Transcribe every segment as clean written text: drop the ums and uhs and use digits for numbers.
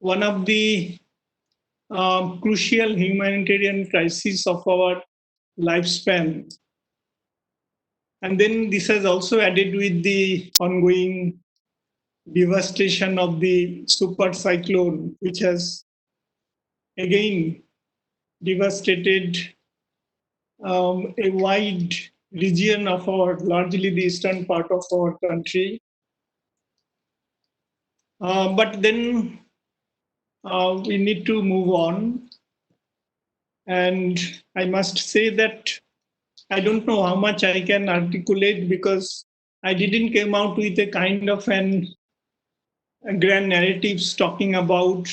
one of the crucial humanitarian crises of our lifespan. And then this has also added with the ongoing devastation of the super cyclone, which has again devastated a wide region of our, largely the eastern part of our country. But then we need to move on. And I must say that I don't know how much I can articulate because I didn't come out with a kind of a grand narratives talking about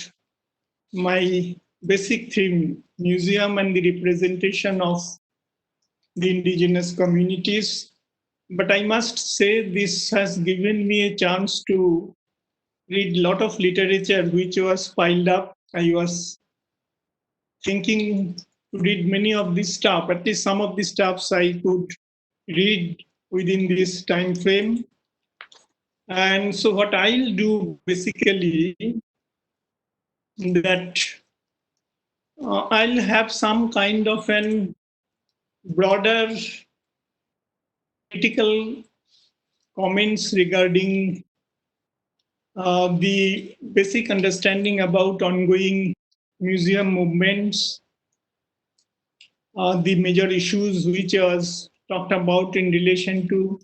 my basic theme, museum and the representation of the indigenous communities. But I must say this has given me a chance to read a lot of literature which was piled up. I was thinking to read many of this stuff, at least some of the stuffs I could read within this time frame. And so what I'll do basically that I'll have some kind of an broader critical comments regarding the basic understanding about ongoing museum movements, the major issues which was talked about in relation to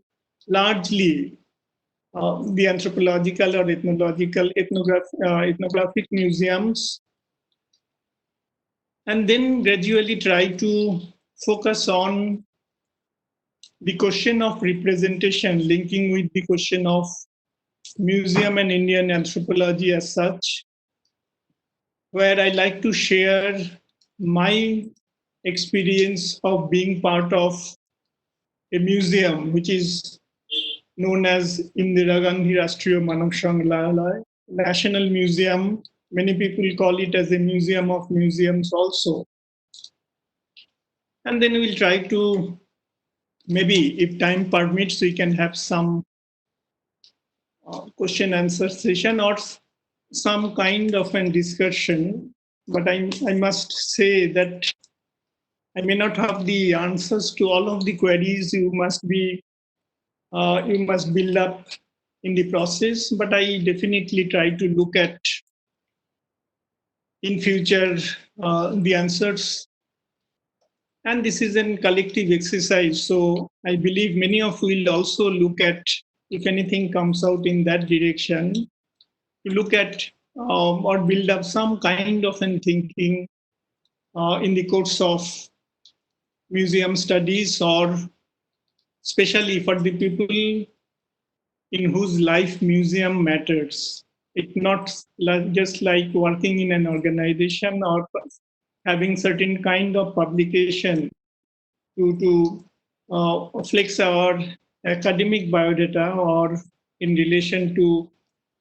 largely the anthropological or ethnological ethnographic museums, and then gradually try to focus on the question of representation, linking with the question of museum and Indian anthropology as such, where I like to share my experience of being part of a museum which is known as Indira Gandhi Rashtriya Manav Sanggrahalaya, National Museum. Many people call it as a museum of museums also. And then we'll try to, maybe if time permits, we can have some question answer session or some kind of a discussion. But I must say that I may not have the answers to all of the queries you must build up in the process, but I definitely try to look at in future the answers. And this is a collective exercise, so I believe many of you will also look at, if anything comes out in that direction, to look at or build up some kind of an thinking in the course of museum studies, or especially for the people in whose life museum matters. It's not just like working in an organization or having certain kind of publication to flex our academic biodata, or in relation to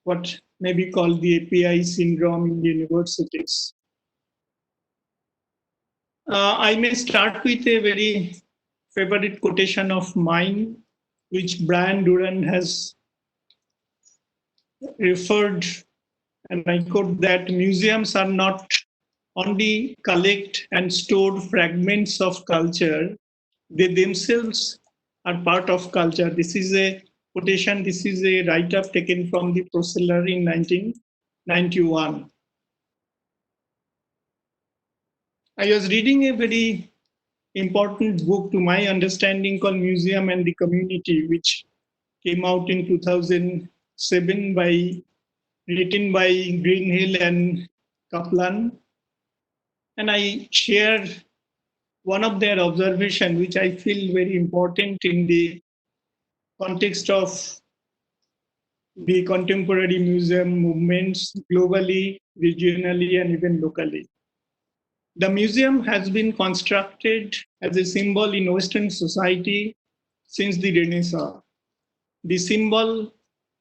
what may be called the API syndrome in universities. I may start with a very favorite quotation of mine, which Brian Duran has referred, and I quote, that museums are not only collect and store fragments of culture, they themselves are part of culture. This is a quotation, this is a write-up taken from the Proceller in 1991. I was reading a very important book to my understanding called Museum and the Community, which came out in 2007 written by Greenhill and Kaplan. And I share one of their observations, which I feel very important in the context of the contemporary museum movements globally, regionally, and even locally. The museum has been constructed as a symbol in Western society since the Renaissance. The symbol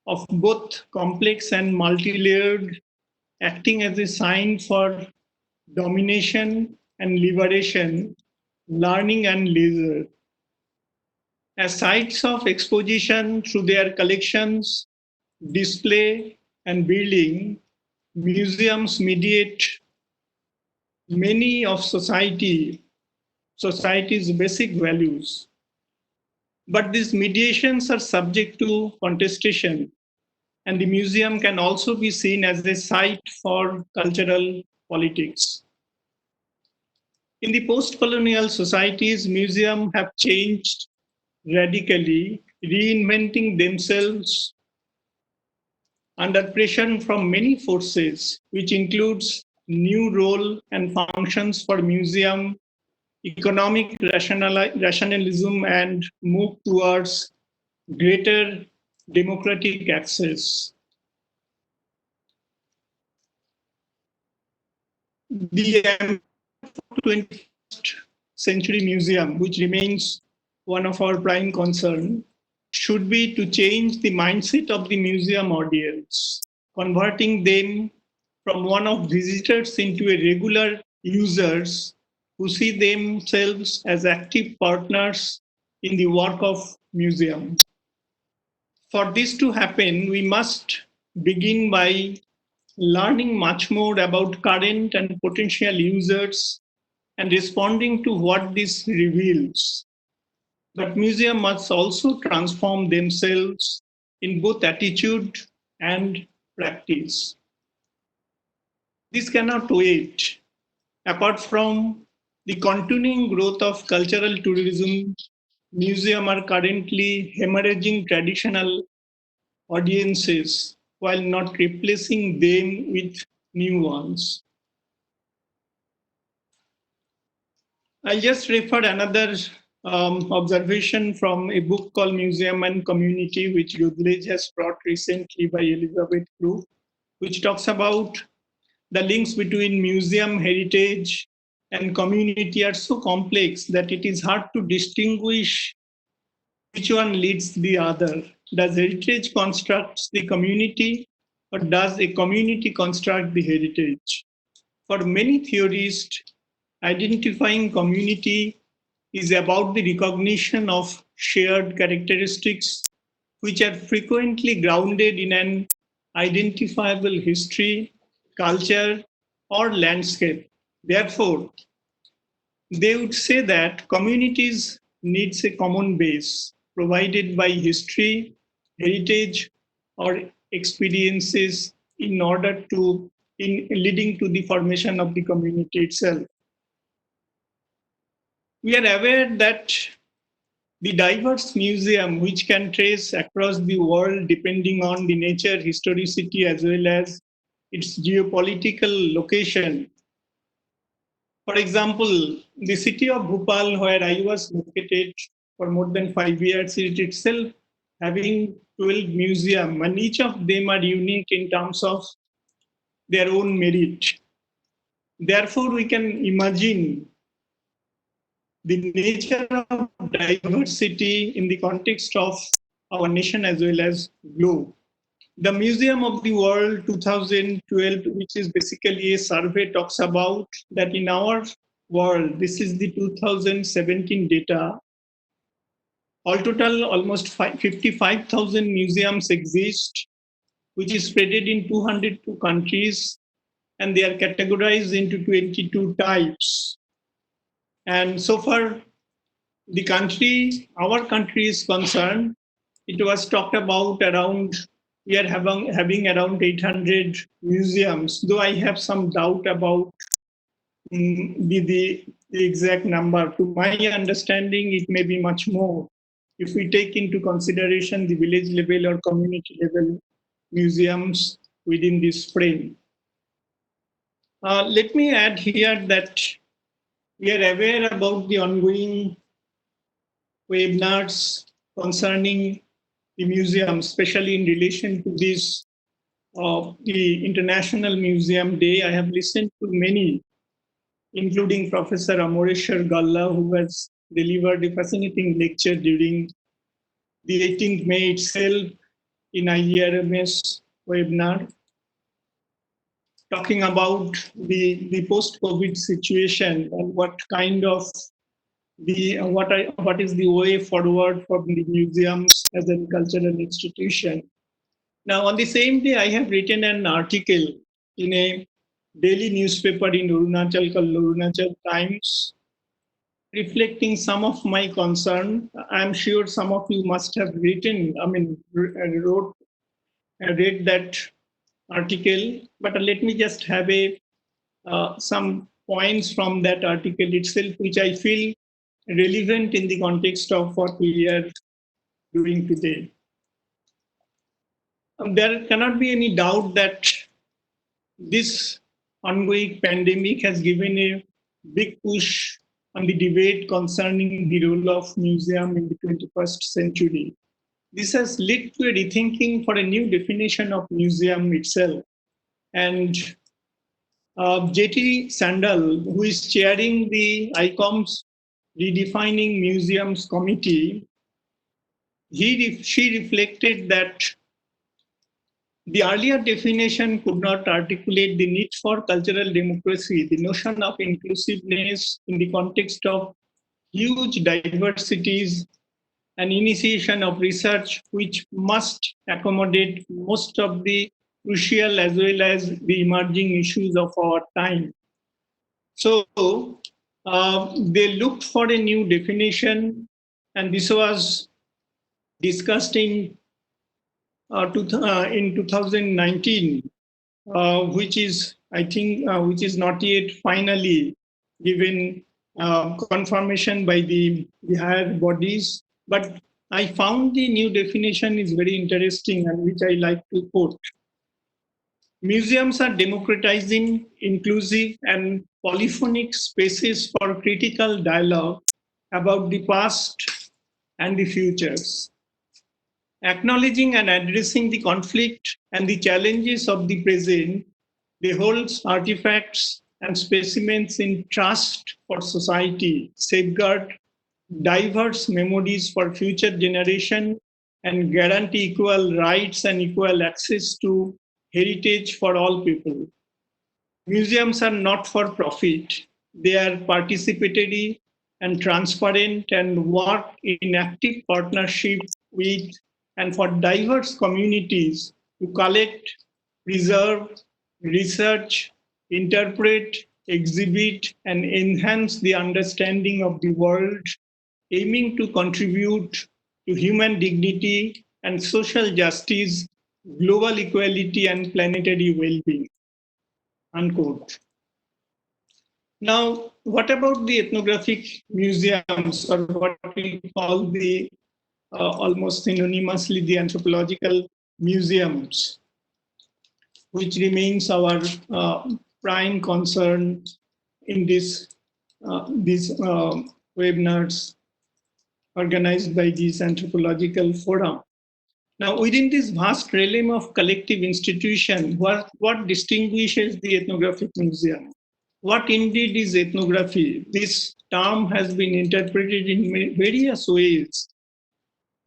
of both complex and multi-layered, acting as a sign for domination and liberation, learning and leisure. As sites of exposition through their collections, display, and building, museums mediate many of society's basic values. But these mediations are subject to contestation, and the museum can also be seen as a site for cultural politics. In the post-colonial societies, museums have changed radically, reinventing themselves under pressure from many forces, which includes new role and functions for museum, economic rationalism, and move towards greater democratic access. The 21st century museum, which remains one of our prime concern, should be to change the mindset of the museum audience, converting them from one of visitors into a regular users who see themselves as active partners in the work of museums. For this to happen, we must begin by learning much more about current and potential users and responding to what this reveals. But museums must also transform themselves in both attitude and practice. This cannot wait. Apart from the continuing growth of cultural tourism, museums are currently hemorrhaging traditional audiences while not replacing them with new ones. I'll just refer another observation from a book called Museum and Community, which Routledge has brought recently by Elizabeth Proof, which talks about the links between museum heritage and community are so complex that it is hard to distinguish which one leads the other. Does heritage construct the community, or does a community construct the heritage? For many theorists, identifying community is about the recognition of shared characteristics which are frequently grounded in an identifiable history, culture, or landscape. Therefore, they would say that communities needs a common base provided by history, heritage, or experiences in order to in leading to the formation of the community itself. We are aware that the diverse museum, which can trace across the world depending on the nature, historicity, as well as its geopolitical location. For example, the city of Bhopal, where I was located for more than 5 years, is itself having 12 museums, and each of them are unique in terms of their own merit. Therefore, we can imagine the nature of diversity in the context of our nation as well as globe. The Museum of the World 2012, which is basically a survey, talks about that in our world, this is the 2017 data. All total, almost 55,000 museums exist, which is spread in 202 countries, and they are categorized into 22 types. And so far, our country is concerned, it was talked about around, we are having around 800 museums, though I have some doubt about the exact number. To my understanding, it may be much more if we take into consideration the village level or community level museums within this frame. Let me add here that we are aware about the ongoing webinars concerning the museum, especially in relation to this the International Museum Day. I have listened to many, including Professor Amoreshwar Galla, who has delivered a fascinating lecture during the 18th May itself in IGRMS webinar, talking about the post-COVID situation and what kind of what is the way forward for the museums as a cultural institution. Now, on the same day, I have written an article in a daily newspaper in Arunachal called Arunachal Times, reflecting some of my concern. I'm sure some of you must have read that article, but let me just have a some points from that article itself, which I feel relevant in the context of what we are doing today. There cannot be any doubt that this ongoing pandemic has given a big push on the debate concerning the role of museum in the 21st century. This has led to a rethinking for a new definition of museum itself. And J.T. Sandel, who is chairing the ICOM's Redefining Museums Committee, she reflected that the earlier definition could not articulate the need for cultural democracy, the notion of inclusiveness in the context of huge diversities and initiation of research which must accommodate most of the crucial as well as the emerging issues of our time. So they looked for a new definition, and this was discussed in 2019, which is, I think, which is not yet finally given confirmation by the higher bodies. But I found the new definition is very interesting and which I like to quote. Museums are democratizing, inclusive, and polyphonic spaces for critical dialogue about the past and the futures. Acknowledging and addressing the conflict and the challenges of the present, they hold artifacts and specimens in trust for society, safeguard diverse memories for future generation, and guarantee equal rights and equal access to heritage for all people. Museums are not for profit. They are participatory and transparent and work in active partnership with and for diverse communities to collect, preserve, research, interpret, exhibit, and enhance the understanding of the world, aiming to contribute to human dignity and social justice, global equality, and planetary well-being. Unquote. Now, what about the ethnographic museums, or what we call the almost synonymously the anthropological museums, which remains our prime concern in these webinars organized by this anthropological forum. Now, within this vast realm of collective institution, what distinguishes the ethnographic museum? What indeed is ethnography? This term has been interpreted in various ways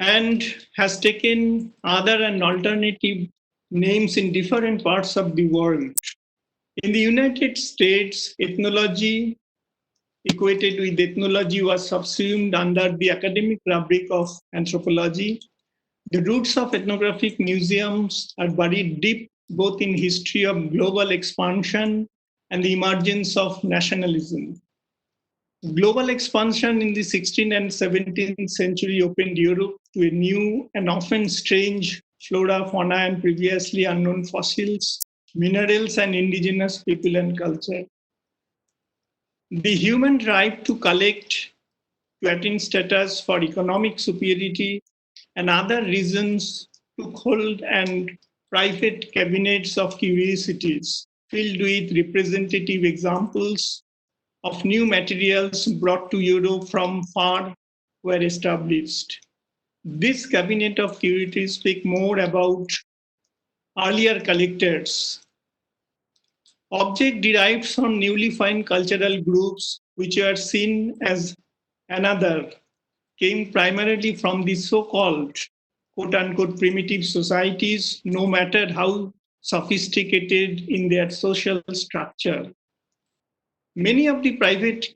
and has taken other and alternative names in different parts of the world. In the United States, ethnology, equated with ethnology, was subsumed under the academic rubric of anthropology. The roots of ethnographic museums are buried deep both in history of global expansion and the emergence of nationalism. Global expansion in the 16th and 17th century opened Europe to a new and often strange flora, fauna, and previously unknown fossils, minerals, and indigenous people and culture. The human drive to collect, to attain status for economic superiority, and other reasons took hold, and private cabinets of curiosities filled with representative examples of new materials brought to Europe from far were established. This cabinet of curiosities speak more about earlier collectors. Object derived from newly found cultural groups, which are seen as another, came primarily from the so-called quote-unquote primitive societies, no matter how sophisticated in their social structure. Many of the private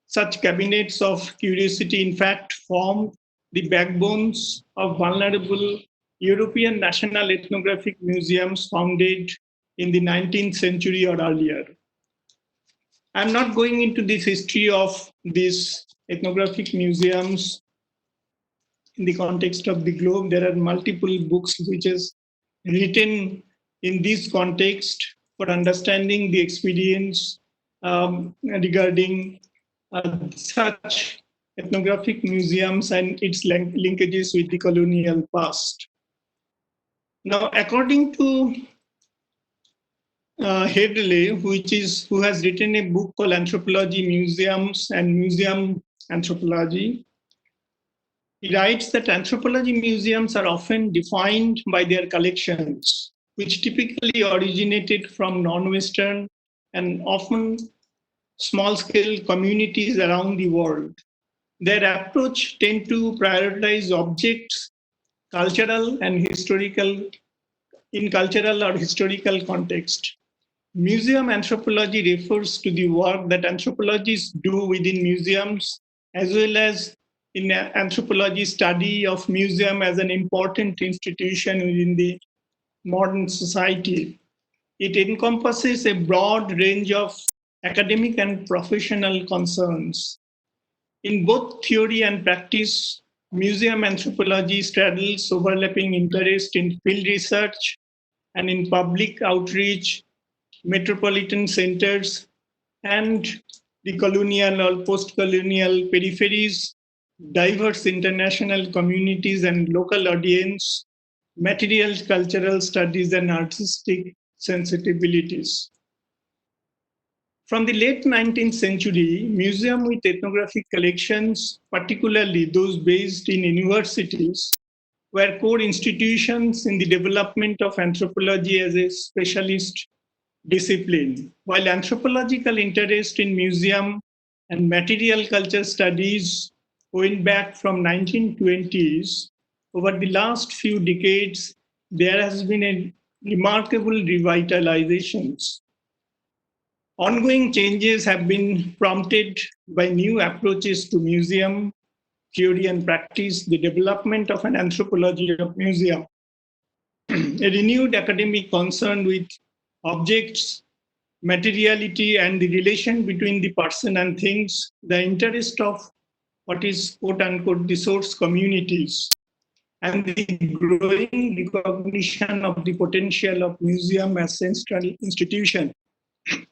such cabinets of curiosity, in fact, formed the backbones of vulnerable European national ethnographic museums founded in the 19th century or earlier. I'm not going into this history of these ethnographic museums in the context of the globe. There are multiple books which is written in this context for understanding the experience regarding such ethnographic museums and its linkages with the colonial past. Now, according to Hedley, who has written a book called Anthropology, Museums and Museum Anthropology, he writes that anthropology museums are often defined by their collections, which typically originated from non-Western and often small-scale communities around the world. Their approach tends to prioritize objects, cultural and historical, in cultural or historical context. Museum anthropology refers to the work that anthropologists do within museums, as well as in anthropology study of museum as an important institution within the modern society. It encompasses a broad range of academic and professional concerns. In both theory and practice, museum anthropology straddles overlapping interest in field research and in public outreach, metropolitan centers, and the colonial or post-colonial peripheries, diverse international communities and local audience, material cultural studies and artistic sensibilities. From the late 19th century, museums with ethnographic collections, particularly those based in universities, were core institutions in the development of anthropology as a specialist discipline. While anthropological interest in museum and material culture studies went back from 1920s, over the last few decades, there has been a remarkable revitalizations. Ongoing changes have been prompted by new approaches to museum theory and practice, the development of an anthropology of museum, a renewed academic concern with objects, materiality, and the relation between the person and things, the interest of what is quote unquote the source communities, and the growing recognition of the potential of museum as central institution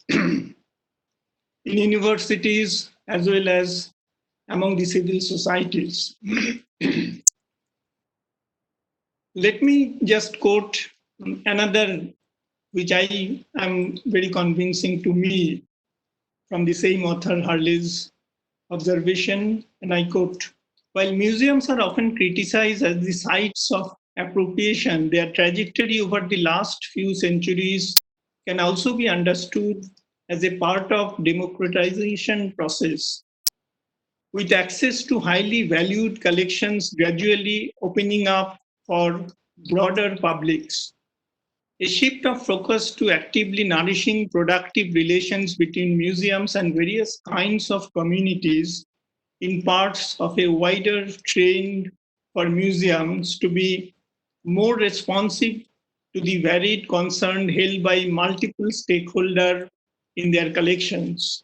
in universities as well as among the civil societies. Let me just quote another, which I am very convincing to me, from the same author, Harley's observation, and I quote, "While museums are often criticized as the sites of appropriation, their trajectory over the last few centuries can also be understood as a part of democratization process, with access to highly valued collections gradually opening up for broader publics. A shift of focus to actively nourishing productive relations between museums and various kinds of communities in parts of a wider trend for museums to be more responsive to the varied concern held by multiple stakeholders in their collections.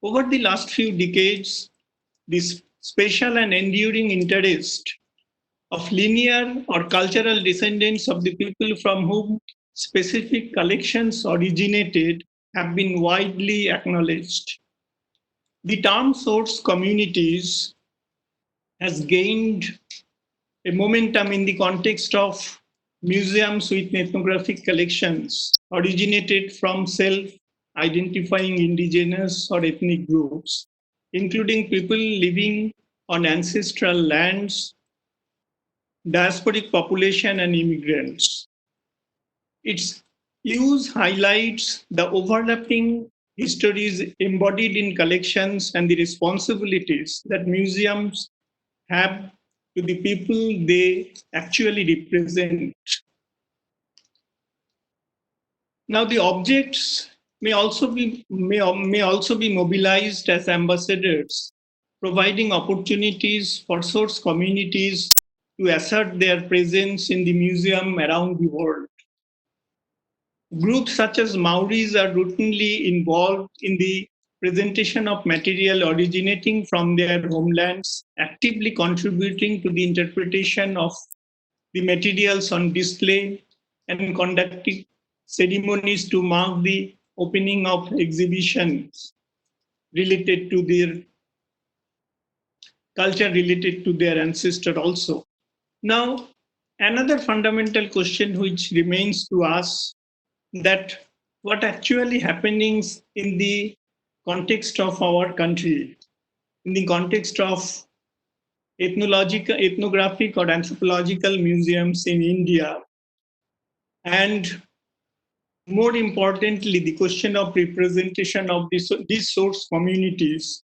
Over the last few decades, this special and enduring interest of linear or cultural descendants of the people from whom specific collections originated have been widely acknowledged. The term source communities has gained a momentum in the context of museums with ethnographic collections originated from self-identifying indigenous or ethnic groups, including people living on ancestral lands, diasporic population, and immigrants. Its use highlights the overlapping histories embodied in collections and the responsibilities that museums have to the people they actually represent. Now, the objects may also be mobilized as ambassadors, providing opportunities for source communities to assert their presence in the museum around the world. Groups such as Maoris are routinely involved in the presentation of material originating from their homelands, actively contributing to the interpretation of the materials on display and conducting ceremonies to mark the opening of exhibitions related to their culture, related to their ancestor also. Now, another fundamental question which remains to us, that what actually happenings in the context of our country, in the context of ethnological, ethnographic or anthropological museums in India, and more importantly, the question of representation of these source communities,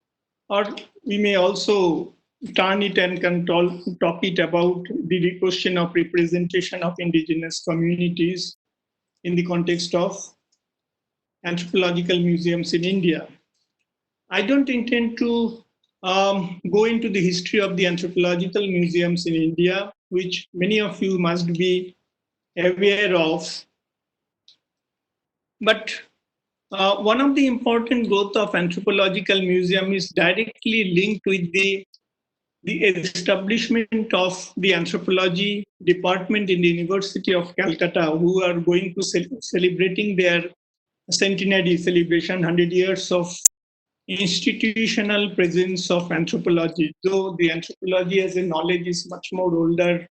or we may also turn it and talk it about the question of representation of indigenous communities in the context of anthropological museums in India. I don't intend to go into the history of the anthropological museums in India, which many of you must be aware of. But one of the important growth of anthropological museum is directly linked with the establishment of the anthropology department in the University of Calcutta, who are going to celebrating their centenary celebration, 100 years of institutional presence of anthropology. Though the anthropology as a knowledge is much more older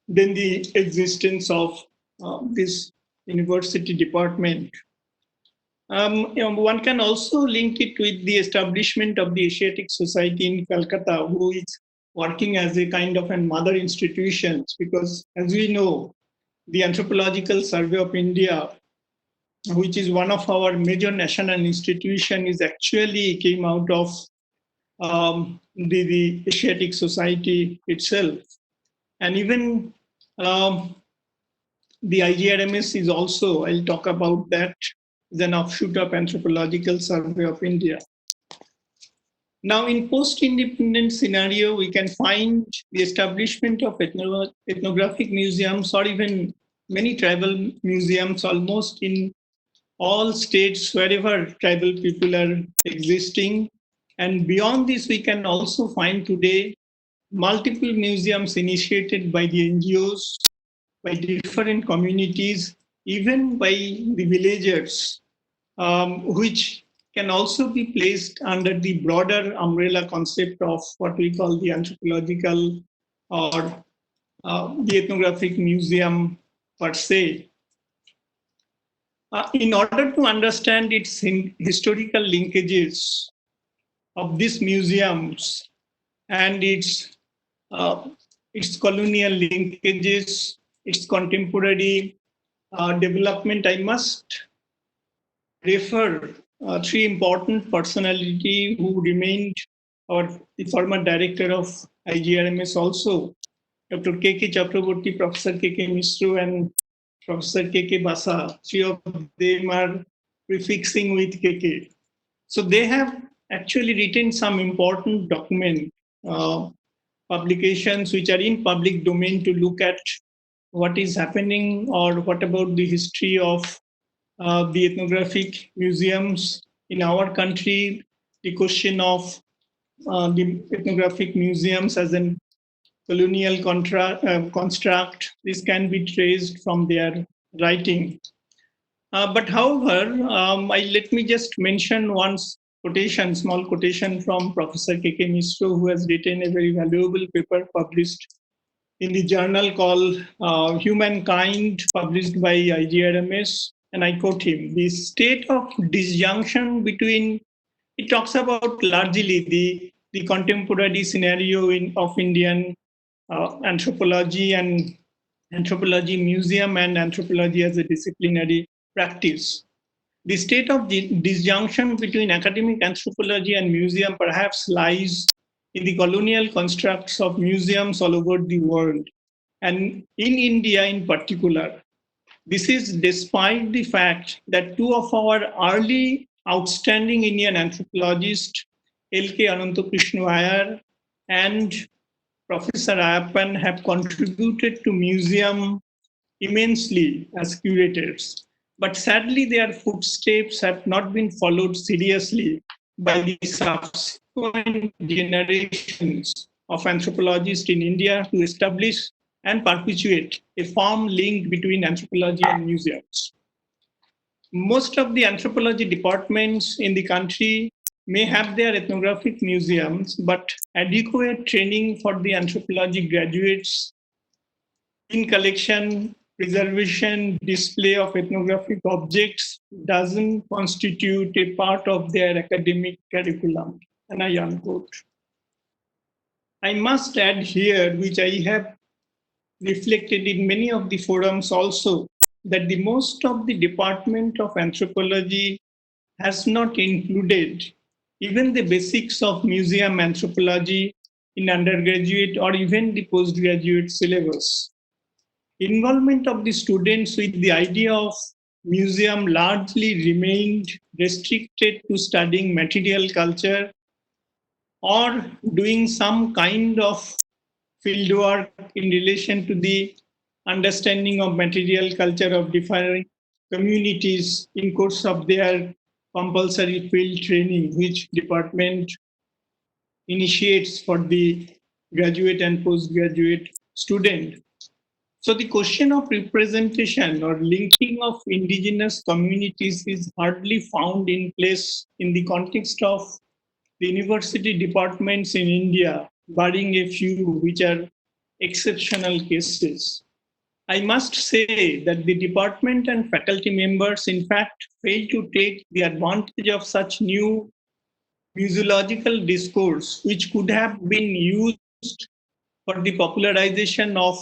than the existence of this university department. One can also link it with the establishment of the Asiatic Society in Calcutta, who is working as a kind of a mother institution, because as we know, the Anthropological Survey of India, which is one of our major national institution, is actually came out of the Asiatic Society itself. And even the IGRMS is also, I'll talk about that, is an offshoot of Anthropological Survey of India. Now, in post-independent scenario, we can find the establishment of ethnographic museums, or even many tribal museums, almost in all states wherever tribal people are existing. And beyond this, we can also find today multiple museums initiated by the NGOs, by different communities, even by the villagers, which can also be placed under the broader umbrella concept of what we call the anthropological or the ethnographic museum per se. In order to understand its historical linkages of these museums and its colonial linkages, its contemporary development, I must refer three important personality who remained, or the former director of IGRMS also, Dr. K.K. Chakraborty, Professor K.K. Misro, and Professor K.K. Basa. Three of them are prefixing with K.K. So they have actually written some important document, uh, publications which are in public domain, to look at what is happening or what about the history of the ethnographic museums in our country, the question of the ethnographic museums as an colonial construct. This can be traced from their writing. But however, let me just mention one quotation, small quotation from Professor K.K. Misro, who has written a very valuable paper published in the journal called Humankind, published by IGRMS. And I quote him: the state of disjunction between, it talks about largely the contemporary scenario of Indian anthropology and anthropology museum and anthropology as a disciplinary practice. The state of disjunction between academic anthropology and museum perhaps lies in the colonial constructs of museums all over the world, and in India in particular. This is despite the fact that two of our early outstanding Indian anthropologists, L.K. Anantakrishna Iyer and Professor Ayappan, have contributed to museum immensely as curators. But sadly, their footsteps have not been followed seriously by the subsequent generations of anthropologists in India to establish and perpetuate a firm link between anthropology and museums. Most of the anthropology departments in the country may have their ethnographic museums, but adequate training for the anthropology graduates in collection, preservation, display of ethnographic objects doesn't constitute a part of their academic curriculum. And I unquote. I must add here, which I have reflected in many of the forums also, that the most of the Department of Anthropology has not included even the basics of museum anthropology in undergraduate or even the postgraduate syllabus. Involvement of the students with the idea of museum largely remained restricted to studying material culture or doing some kind of fieldwork in relation to the understanding of material culture of different communities in course of their compulsory field training, which department initiates for the graduate and postgraduate student. So the question of representation or linking of indigenous communities is hardly found in place in the context of the university departments in India, barring a few which are exceptional cases. I must say that the department and faculty members, in fact, fail to take the advantage of such new museological discourse, which could have been used for the popularization of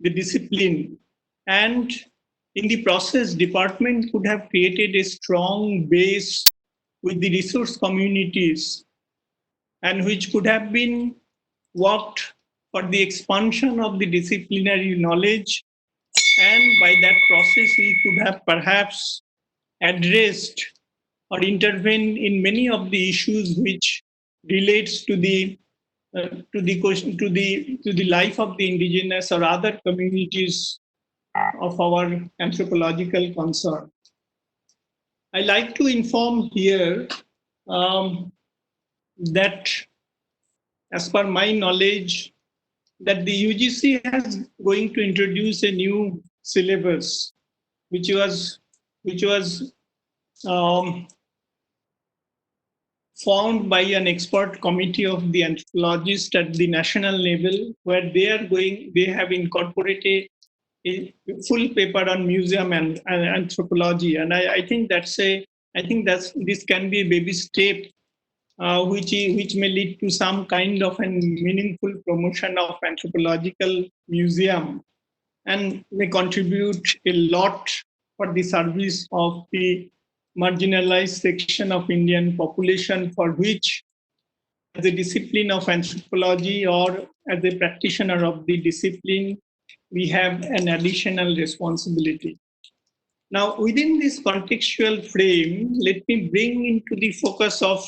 the discipline. And in the process, department could have created a strong base with the resource communities and which could have been worked for the expansion of the disciplinary knowledge. And by that process, we could have perhaps addressed or intervened in many of the issues which relates to the life of the indigenous or other communities of our anthropological concern. I like to inform here that, as per my knowledge, that the UGC has going to introduce a new syllabus, which was um, formed by an expert committee of the anthropologists at the national level, where they have incorporated a full paper on museum and anthropology. And I think this can be a baby step, which may lead to some kind of a meaningful promotion of anthropological museum and may contribute a lot for the service of the marginalized section of Indian population, for which as a discipline of anthropology or as a practitioner of the discipline, we have an additional responsibility. Now, within this contextual frame, let me bring into the focus of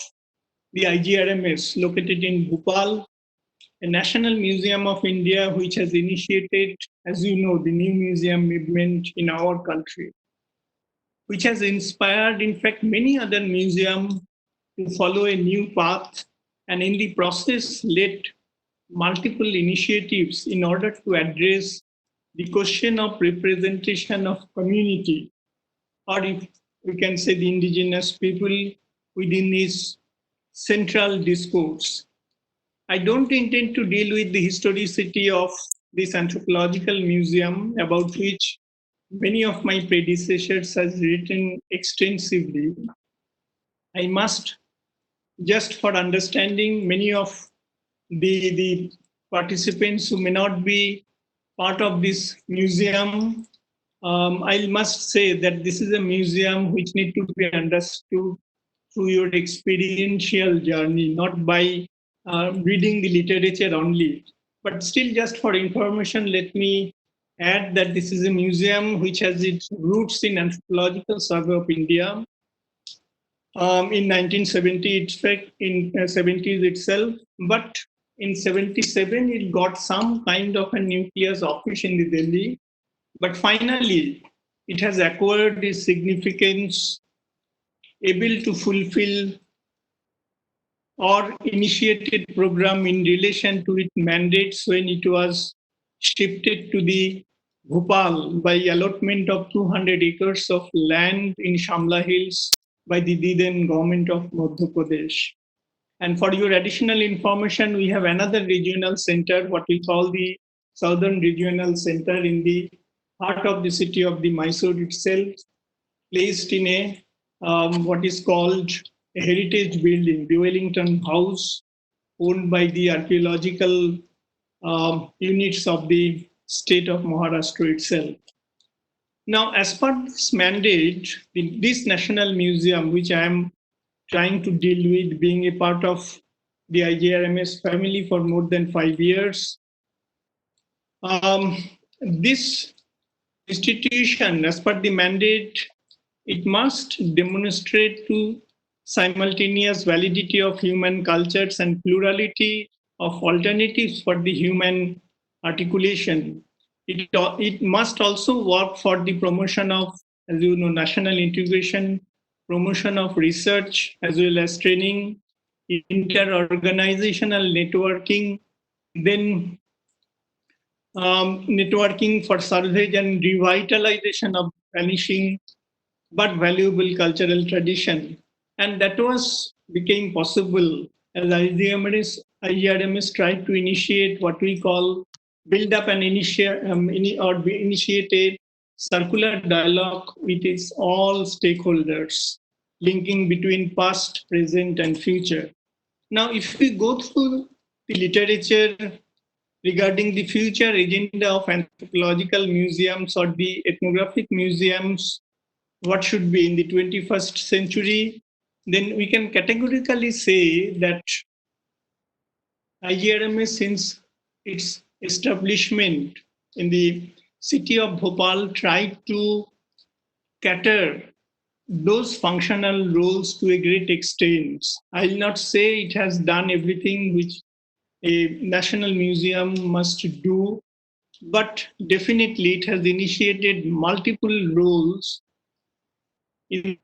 the IGRMS located in Bhopal, a National Museum of India, which has initiated, as you know, the new museum movement in our country, which has inspired, in fact, many other museums to follow a new path, and in the process led multiple initiatives in order to address the question of representation of community, or if we can say the indigenous people within this central discourse. I don't intend to deal with the historicity of this anthropological museum, about which many of my predecessors has written extensively. I must, just for understanding many of the participants who may not be part of this museum, I must say that this is a museum which need to be understood through your experiential journey, not by reading the literature only. But still, just for information, let me add that this is a museum which has its roots in Anthropological Survey of India in 1970, in fact, in 70s itself. But in 77, it got some kind of a nucleus office in the Delhi, But finally, it has acquired its significance, able to fulfill or initiated program in relation to its mandates when it was shifted to the Bhopal by allotment of 200 acres of land in Shamla Hills by the then government of Madhya Pradesh. And for your additional information, we have another regional center, what we call the Southern Regional Center in the heart of the city of the Mysore itself, placed in a what is called a heritage building, the Wellington House, owned by the archaeological units of the state of Maharashtra itself. Now, as per this mandate, this National Museum, which I am trying to deal with, being a part of the IGRMS family for more than 5 years, this institution, as per the mandate, it must demonstrate to simultaneous validity of human cultures and plurality of alternatives for the human articulation. It must also work for the promotion of, as you know, national integration, promotion of research as well as training, inter-organizational networking, then networking for salvage and revitalization of vanishing but valuable cultural tradition. And that was became possible as IGRMS tried to initiate what we call build up and initiate a circular dialogue with its all stakeholders, linking between past, present, and future. Now, if we go through the literature regarding the future agenda of anthropological museums or the ethnographic museums, what should be in the 21st century, then we can categorically say that IGRMS, since its establishment in the city of Bhopal, tried to cater those functional roles to a great extent. I'll not say it has done everything which a national museum must do, but definitely it has initiated multiple roles in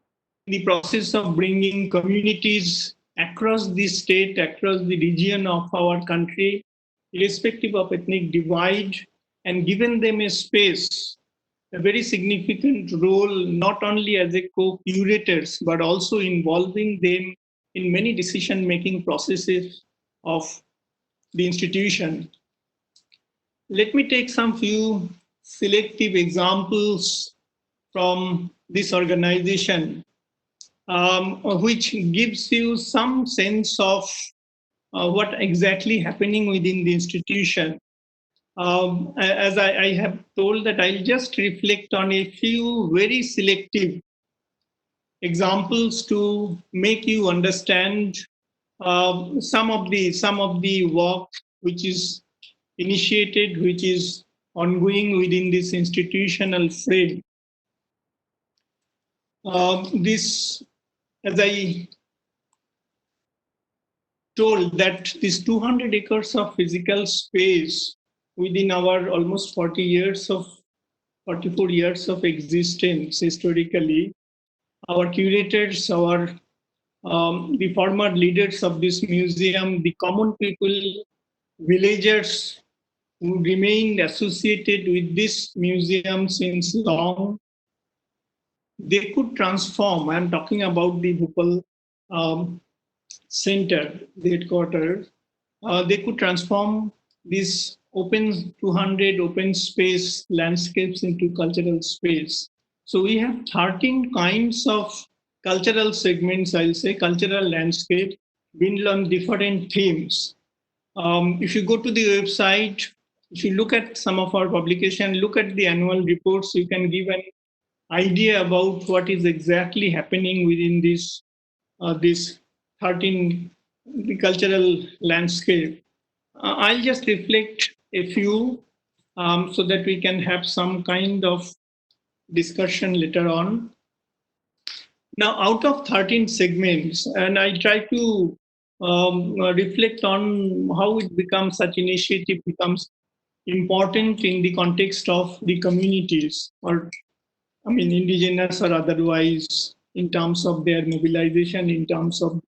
the process of bringing communities across the state, across the region of our country, irrespective of ethnic divide, and given them a space, a very significant role, not only as a co-curators, but also involving them in many decision-making processes of the institution. Let me take some few selective examples from this organization, which gives you some sense of what exactly happening within the institution. As I have told that I'll just reflect on a few very selective examples to make you understand some of the work which is initiated, which is ongoing within this institutional frame. This, as I told, that this 200 acres of physical space within our almost 44 years of existence historically, our curators, the former leaders of this museum, the common people, villagers who remained associated with this museum since long, they could transform. I'm talking about the Bhopal um, center, the headquarters. They could transform these open 200 open space landscapes into cultural space. So we have 13 kinds of cultural segments, I'll say, cultural landscape, built on different themes. If you go to the website, if you look at some of our publication, look at the annual reports, you can give an idea about what is exactly happening within this 13 the cultural landscape. I'll just reflect a few so that we can have some kind of discussion later on. Now, out of 13 segments, and I try to reflect on how it becomes such initiative becomes important in the context of the communities, or I mean, indigenous or otherwise, in terms of their mobilization, in terms of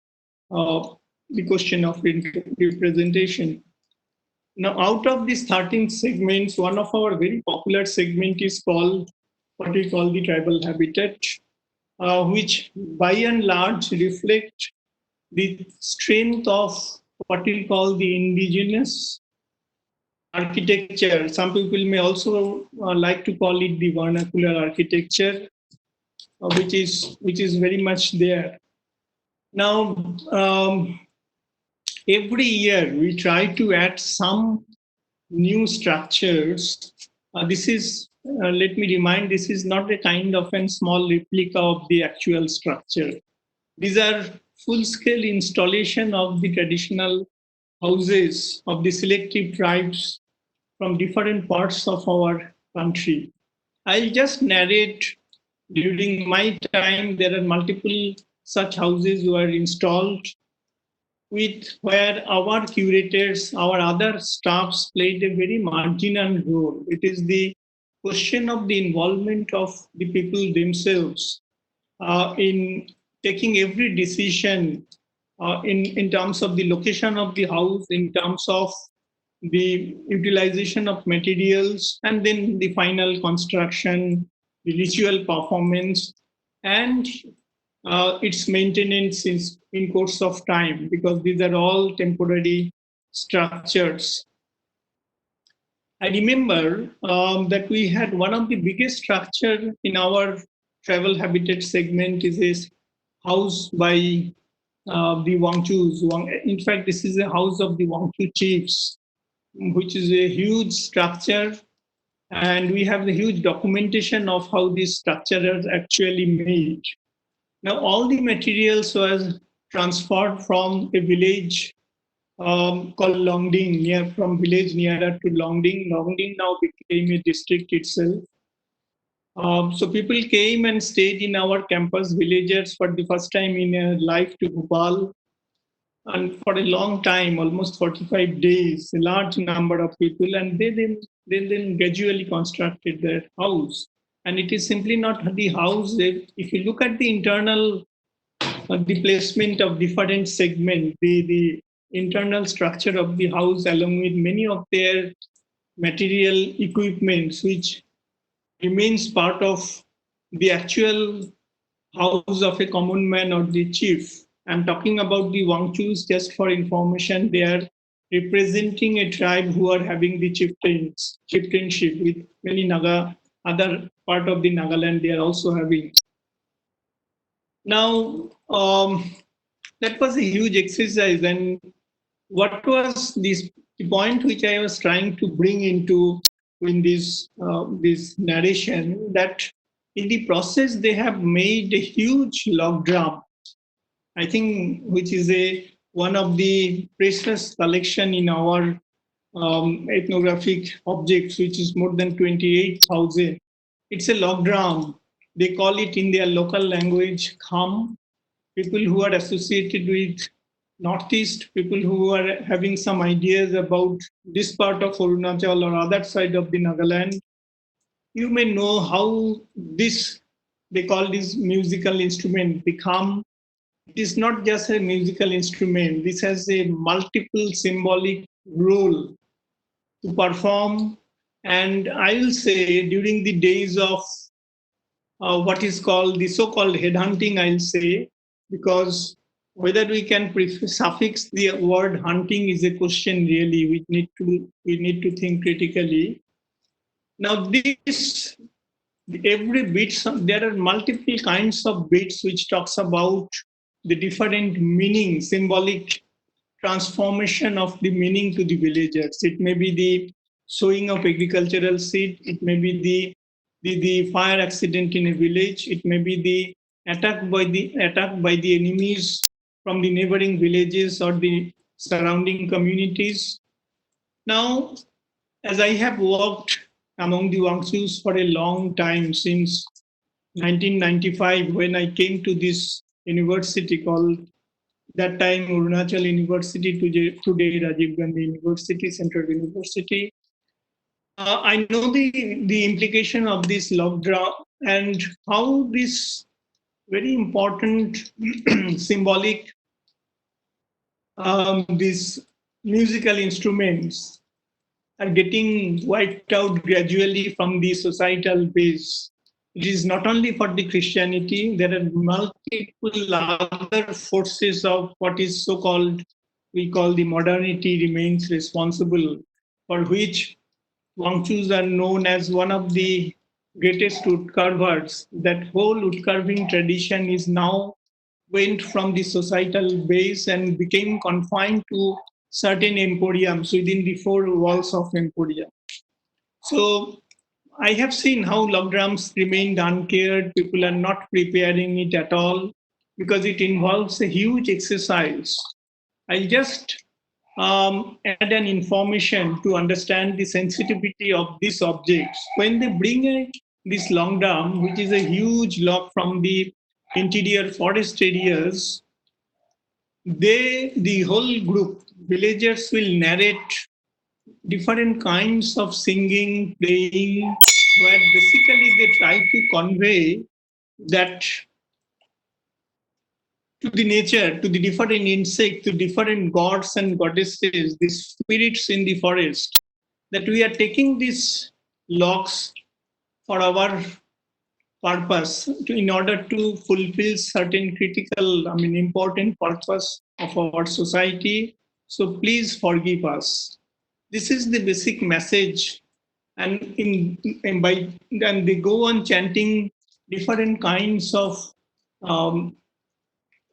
the question of representation. Now, out of these 13 segments, one of our very popular segment is called what we call the tribal habitat, which by and large reflect the strength of what we call the indigenous architecture. Some people may also like to call it the vernacular architecture, which is very much there. Now, every year we try to add some new structures. This is, let me remind, this is not a kind of a small replica of the actual structure. These are full-scale installation of the traditional houses of the selective tribes from different parts of our country. I'll just narrate. During my time, there are multiple such houses were installed, with where our curators, our other staffs played a very marginal role. It is the question of the involvement of the people themselves in taking every decision in terms of the location of the house, in terms of the utilization of materials, and then the final construction, the ritual performance, and its maintenance is in course of time, because these are all temporary structures. I remember that we had one of the biggest structure in our travel habitat segment is a house by the Wangchus. In fact, this is a house of the Wangchu chiefs, which is a huge structure, and we have the huge documentation of how this structure is actually made. Now, all the materials was transferred from a village called Longding, from village nearer to Longding. Longding now became a district itself. So people came and stayed in our campus villagers for the first time in their life to Bhopal. And for a long time, almost 45 days, a large number of people, and they then gradually constructed their house. And it is simply not the house. If you look at the internal the placement of different segments, the internal structure of the house, along with many of their material equipments, which remains part of the actual house of a common man or the chief. I'm talking about the Wangchus just for information. They are representing a tribe who are having the chieftainship with many Naga, other part of the Nagaland they are also having. Now, that was a huge exercise. And what was the point which I was trying to bring into in this narration, that in the process they have made a huge log drum, I think, which is a one of the precious collection in our ethnographic objects, which is more than 28,000. It's a log drum. They call it in their local language kham. People who are associated with Northeast, people who are having some ideas about this part of Arunachal or other side of the Nagaland, you may know how this, they call this musical instrument, the kham. It is not just a musical instrument. This has a multiple symbolic role to perform. And I will say during the days of what is called the so-called headhunting, I'll say, because whether we can suffix the word hunting is a question really. We need to think critically. Now this every bit, there are multiple kinds of bits which talks about the different meaning, symbolic transformation of the meaning to the villagers. It may be the sowing of agricultural seed. It may be the fire accident in a village. It may be the attack by the enemies from the neighboring villages or the surrounding communities. Now, as I have worked among the Wangsus for a long time, since 1995, when I came to this university called that time Arunachal University, today Rajiv Gandhi University, Central University. I know the implication of this lockdown and how this very important symbolic these musical instruments are getting wiped out gradually from the societal base. It is not only for the Christianity, there are multiple other forces of what is so called, we call the modernity remains responsible, for which Wangchus are known as one of the greatest wood carvers. That whole wood carving tradition is now went from the societal base and became confined to certain emporiums within the four walls of emporium. So I have seen how log drums remained uncared. People are not preparing it at all because it involves a huge exercise. I'll just add an information to understand the sensitivity of these objects. When they bring this long drum, which is a huge log from the interior forest areas, the whole group, villagers will narrate different kinds of singing, playing, where basically they try to convey that to the nature, to the different insects, to different gods and goddesses, the spirits in the forest, that we are taking these logs for our purpose in order to fulfill certain critical, important purpose of our society. So please forgive us. This is the basic message, and and they go on chanting different kinds of um,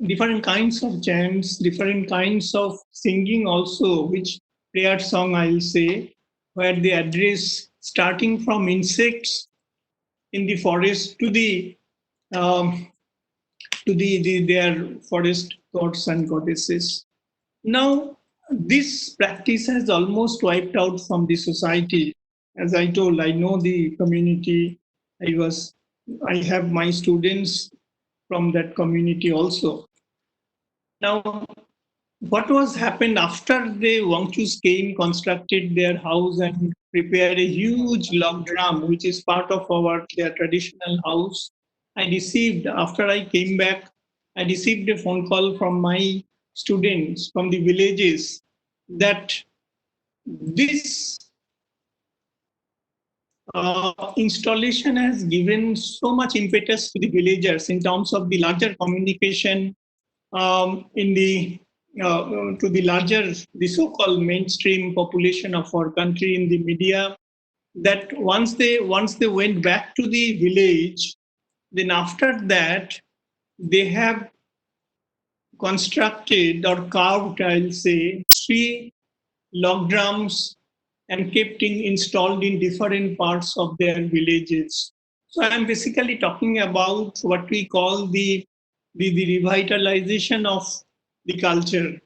different kinds of chants, different kinds of singing also, which prayer song I'll say, where they address starting from insects in the forest um, to their forest gods and goddesses. Now, this practice has almost wiped out from the society. As I told, I know the community. I have my students from that community also. Now, what was happened after the Wangchus came, constructed their house and prepared a huge log drum, which is part of their traditional house. I received, after I came back, I received a phone call from my students from the villages that this installation has given so much impetus to the villagers in terms of the larger communication in the to the larger, the so-called mainstream population of our country in the media, that once they went back to the village, then after that they have constructed or carved, I'll say, three log drums and kept installed in different parts of their villages. So I'm basically talking about what we call the revitalization of the culture.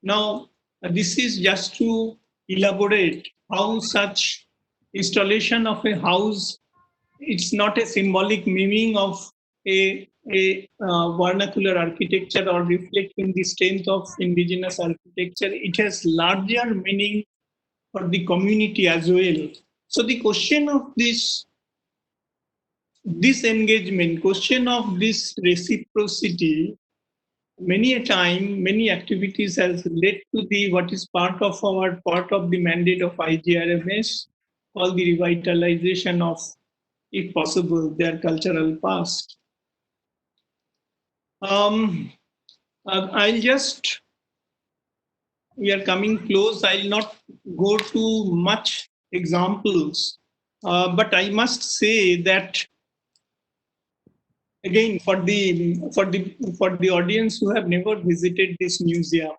Now, this is just to elaborate how such installation of a house, it's not a symbolic meaning of a vernacular architecture or reflecting the strength of indigenous architecture. It has larger meaning for the community as well. So the question of this engagement, question of this reciprocity, many a time, many activities has led to the what is part of the mandate of IGRMS, called the revitalization of, if possible, their cultural past. Um, I'll just, we are coming close. I'll not go to much examples, but I must say that again for the audience who have never visited this museum.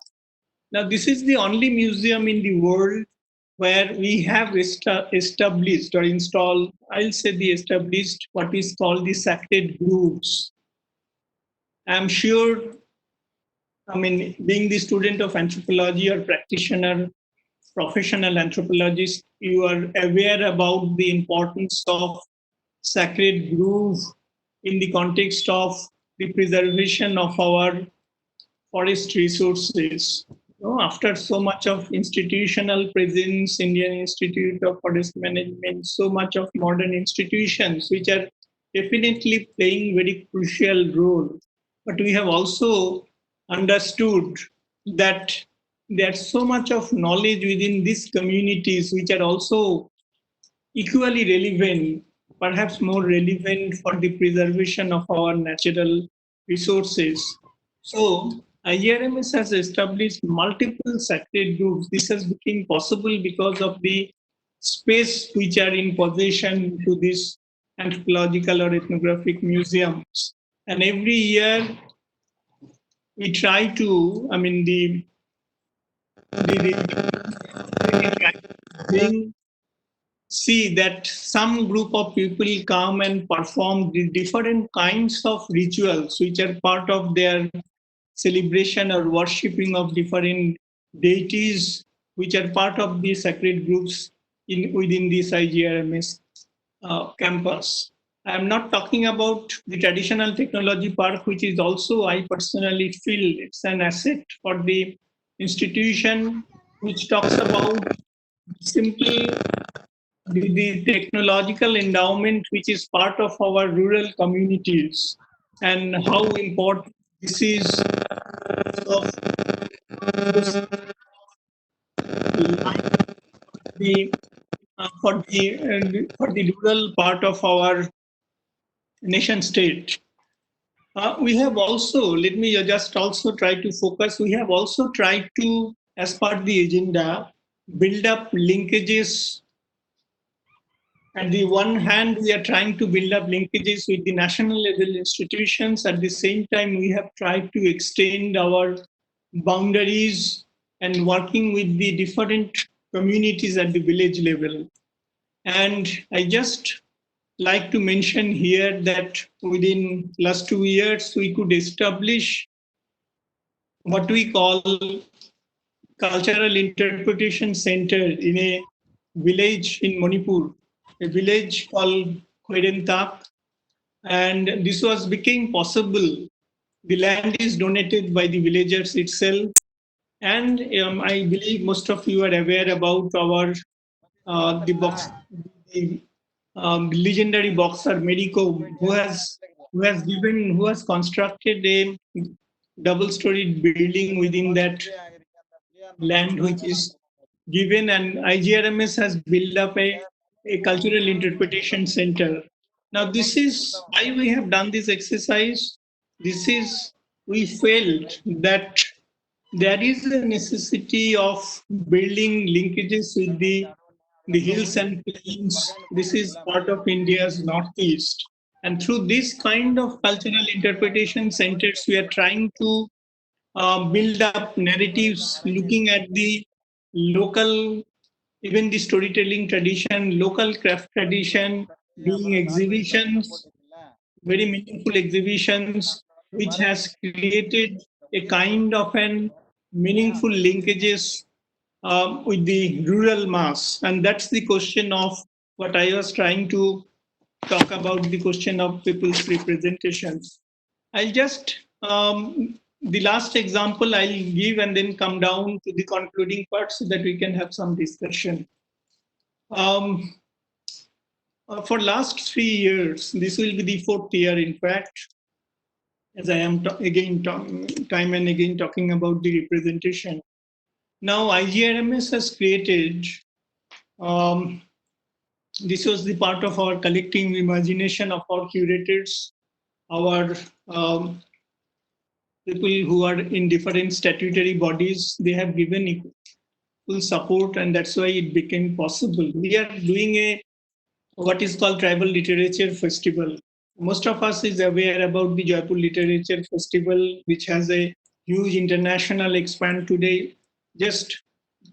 Now, this is the only museum in the world where we have established or installed, I'll say the established what is called the sacred grooves. I'm sure, being the student of anthropology or practitioner, professional anthropologist, you are aware about the importance of sacred groove in the context of the preservation of our forest resources. After so much of institutional presence, Indian Institute of Forest Management, so much of modern institutions which are definitely playing very crucial role. But we have also understood that there's so much of knowledge within these communities which are also equally relevant, perhaps more relevant for the preservation of our natural resources. So, IGRMS has established multiple sacred groups. This has become possible because of the space which are in possession to these anthropological or ethnographic museums. And every year we try to, I mean, we try to bring see that some group of people come and perform the different kinds of rituals which are part of their celebration or worshipping of different deities which are part of the sacred groups within this IGRMS campus. I am not talking about the traditional technology park, which is also, I personally feel, it's an asset for the institution, which talks about simple the technological endowment which is part of our rural communities and how important this is of the for the rural part of our nation state. We have also, let me just also try to focus, we have also tried to, as part the agenda, build up linkages. At the one hand, we are trying to build up linkages with the national level institutions. At the same time, we have tried to extend our boundaries and working with the different communities at the village level. And I just like to mention here that within last 2 years, we could establish what we call cultural interpretation center in a village in Manipur, a village called Khoirentak, and this was became possible. The land is donated by the villagers itself, and I believe most of you are aware about our the legendary boxer Medico, who has constructed a double-storied building within that land which is given, and IGRMS has built up a cultural interpretation center. Now, this is why we have done this exercise. This is, we felt that there is a necessity of building linkages with the hills and plains. This is part of India's northeast. And through this kind of cultural interpretation centers, we are trying to build up narratives looking at the local, even the storytelling tradition, local craft tradition, doing exhibitions, very meaningful exhibitions, which has created a kind of an meaningful linkages with the rural mass. And that's the question of what I was trying to talk about, the question of people's representations. I'll just, the last example I'll give and then come down to the concluding part so that we can have some discussion. Um, for last 3 years, this will be the fourth year, in fact, as I am time and again talking about the representation. Now, IGRMS has created, um, this was the part of our collective imagination of our curators, our people who are in different statutory bodies, they have given equal support, and that's why it became possible. We are doing a what is called tribal literature festival. Most of us is aware about the Jaipur Literature Festival, which has a huge international expand today. Just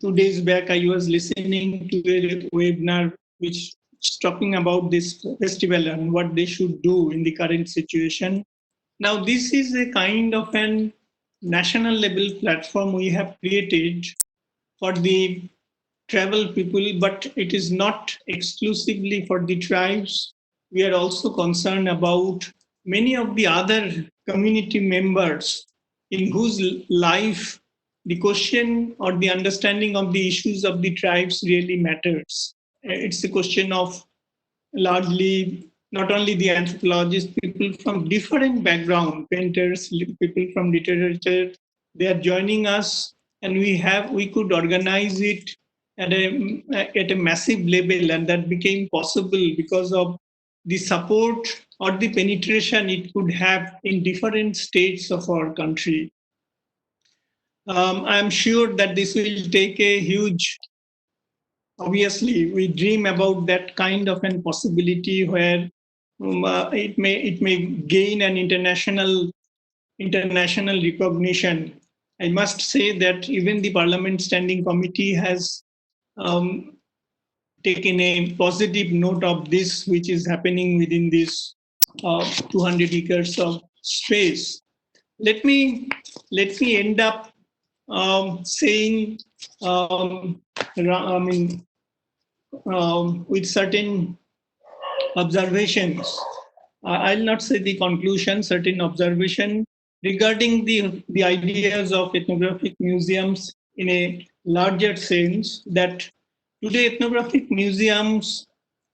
2 days back, I was listening to a webinar which is talking about this festival and what they should do in the current situation. Now, this is a kind of an national level platform we have created for the tribal people, but it is not exclusively for the tribes. We are also concerned about many of the other community members in whose life the question or the understanding of the issues of the tribes really matters. It's a question of largely not only the anthropologists, people from different background, painters, people from literature, they are joining us, and we could organize it at a massive level, and that became possible because of the support or the penetration it could have in different states of our country. I'm sure that this will take a huge, obviously we dream about that kind of an possibility where it may gain an international recognition. I must say that even the Parliament Standing Committee has um, taken a positive note of this, which is happening within this 200 acres of space. Let me end up saying, I mean, with certain observations. I'll not say the conclusion, certain observation regarding the ideas of ethnographic museums in a larger sense, that today ethnographic museums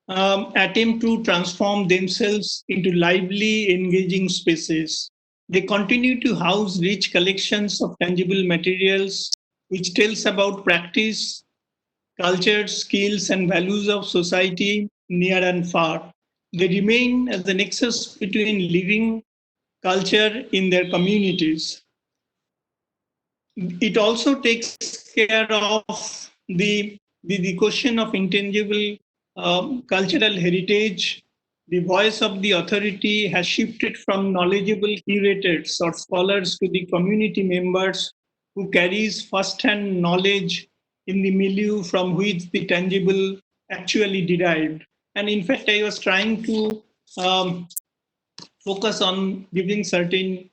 attempt to transform themselves into lively, engaging spaces. They continue to house rich collections of tangible materials which tells about practice, culture, skills, and values of society near and far. They remain as the nexus between living culture in their communities. It also takes care of the question of intangible cultural heritage. The voice of the authority has shifted from knowledgeable curators or scholars to the community members who carries first-hand knowledge in the milieu from which the tangible actually derived. And in fact, I was trying to um, focus on giving certain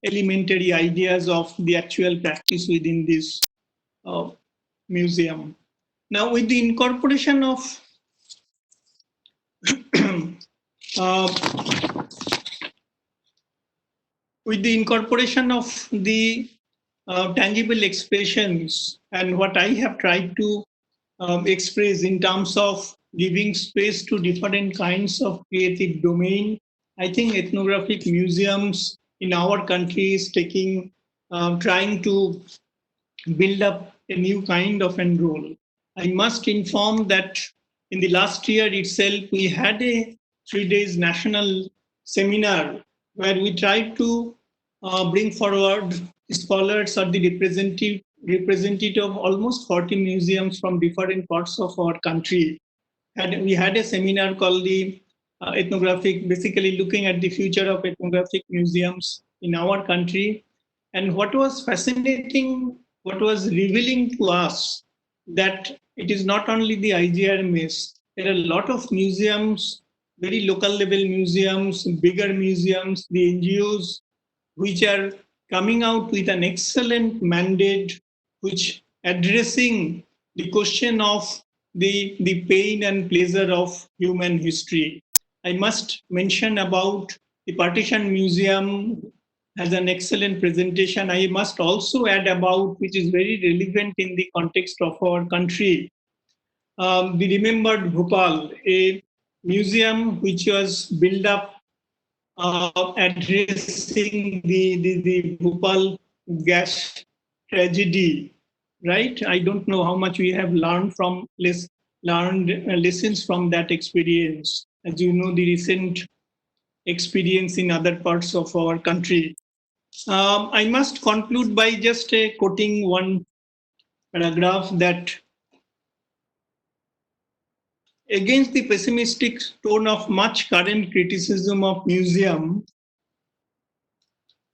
elementary ideas of the actual practice within this uh, museum. Now, with the incorporation of uh, the tangible expressions and what I have tried to express in terms of giving space to different kinds of creative domain, I think ethnographic museums in our country is trying to build up a new kind of an role. I must inform that in the last year itself, we had a 3 days national seminar where we tried to bring forward scholars or the representative of almost 40 museums from different parts of our country. And we had a seminar called the ethnographic, basically looking at the future of ethnographic museums in our country. And what was fascinating, what was revealing to us, that it is not only the IGRMS, there are a lot of museums, very local level museums, bigger museums, the NGOs, which are coming out with an excellent mandate, which addressing the question of the pain and pleasure of human history. I must mention about the Partition Museum has an excellent presentation. I must also add about, which is very relevant in the context of our country, the Remembered Bhopal, a museum which was built up addressing the Bhopal gas tragedy, right? I don't know how much we have learned lessons from that experience. As you know, the recent experience in other parts of our country. I must conclude by just quoting one paragraph that against the pessimistic tone of much current criticism of museum,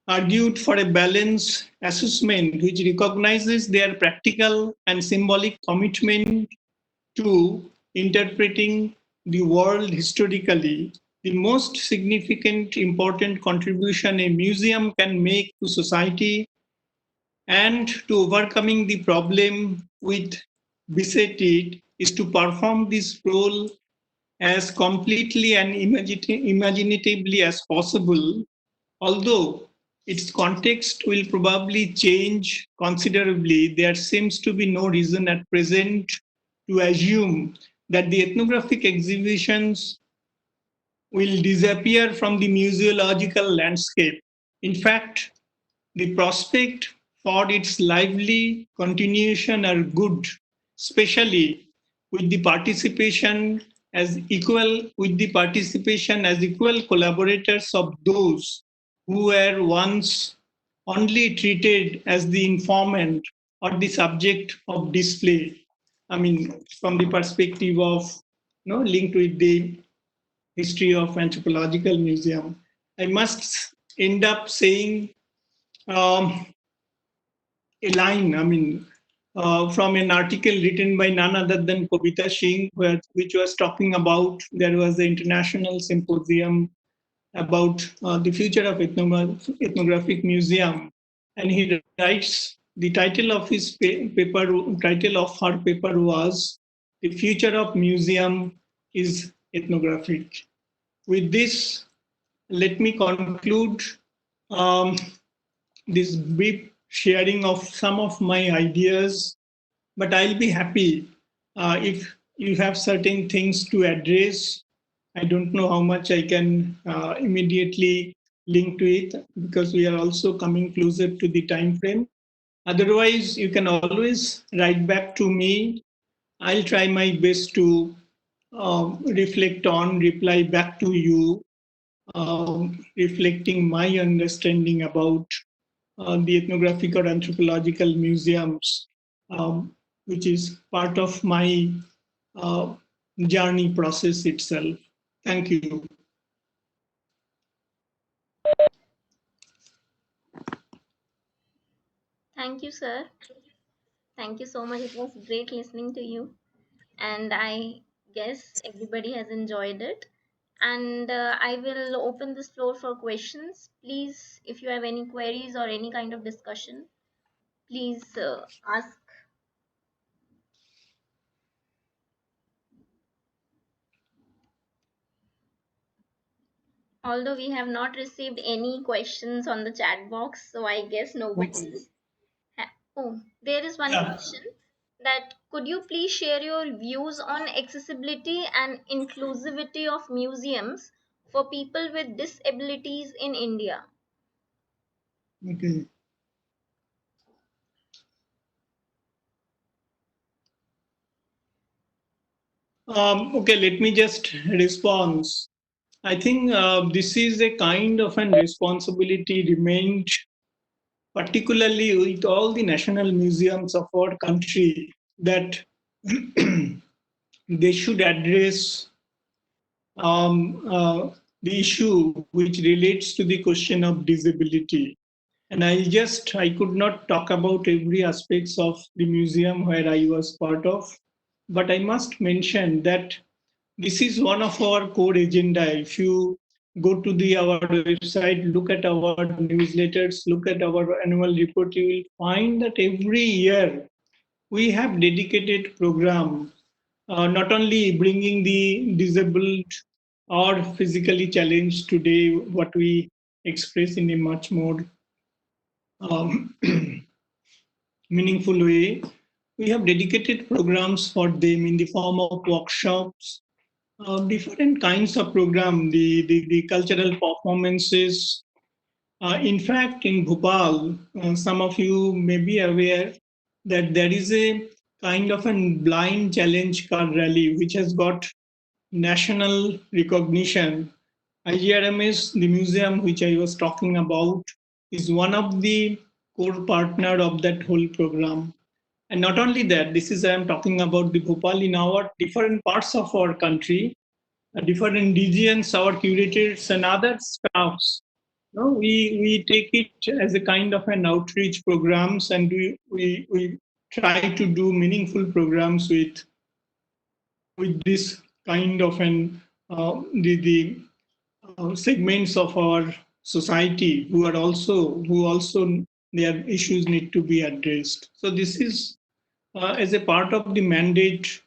argued for a balanced assessment which recognizes their practical and symbolic commitment to interpreting the world historically. The most significant, important contribution a museum can make to society and to overcoming the problem with beset it is to perform this role as completely and imaginatively as possible, although its context will probably change considerably. There seems to be no reason at present to assume that the ethnographic exhibitions will disappear from the museological landscape. In fact, the prospect for its lively continuation are good, especially with the participation as equal collaborators of those who were once only treated as the informant or the subject of display. I mean, from the perspective of linked with the history of anthropological museum, I must end up saying um, a line, from an article written by none other than Kobita Singh, which was talking about there was the international symposium about the future of ethnographic museum, and he writes the title of his title of her paper was "The Future of Museum is Ethnographic." With this, let me conclude um, this brief sharing of some of my ideas, but I'll be happy if you have certain things to address. I don't know how much I can immediately link to it because we are also coming closer to the time frame. Otherwise, you can always write back to me. I'll try my best to reflect on, reply back to you, reflecting my understanding about the ethnographic or anthropological museums, which is part of my uh, journey process itself. Thank you. Thank you, sir. Thank you so much. It was great listening to you. And I guess everybody has enjoyed it. And I will open this floor for questions. Please, if you have any queries or any kind of discussion, please ask. Although we have not received any questions on the chat box, so I guess Okay. nobody. Oh, there is one Yeah. question that could you please share your views on accessibility and inclusivity of museums for people with disabilities in India? Okay. Okay, let me just respond. I think this is a kind of an responsibility remained, particularly with all the national museums of our country, that they should address the issue which relates to the question of disability. And I could not talk about every aspects of the museum where I was part of, but I must mention that this is one of our core agenda. If you go to our website, look at our newsletters, look at our annual report, you will find that every year we have dedicated program, not only bringing the disabled or physically challenged today, what we express in a much more um, meaningful way. We have dedicated programs for them in the form of workshops, different kinds of program, the cultural performances. In fact, in Bhopal, some of you may be aware that there is a kind of a blind challenge car rally which has got national recognition. IGRMS, the museum which I was talking about, is one of the core partner of that whole program. And not only that, this is I am talking about the Bhopal in our different parts of our country, different regions, our curators and other staffs. No, we take it as a kind of an outreach programs, and we try to do meaningful programs with this kind of an the segments of our society who also their issues need to be addressed. So this is as a part of the mandate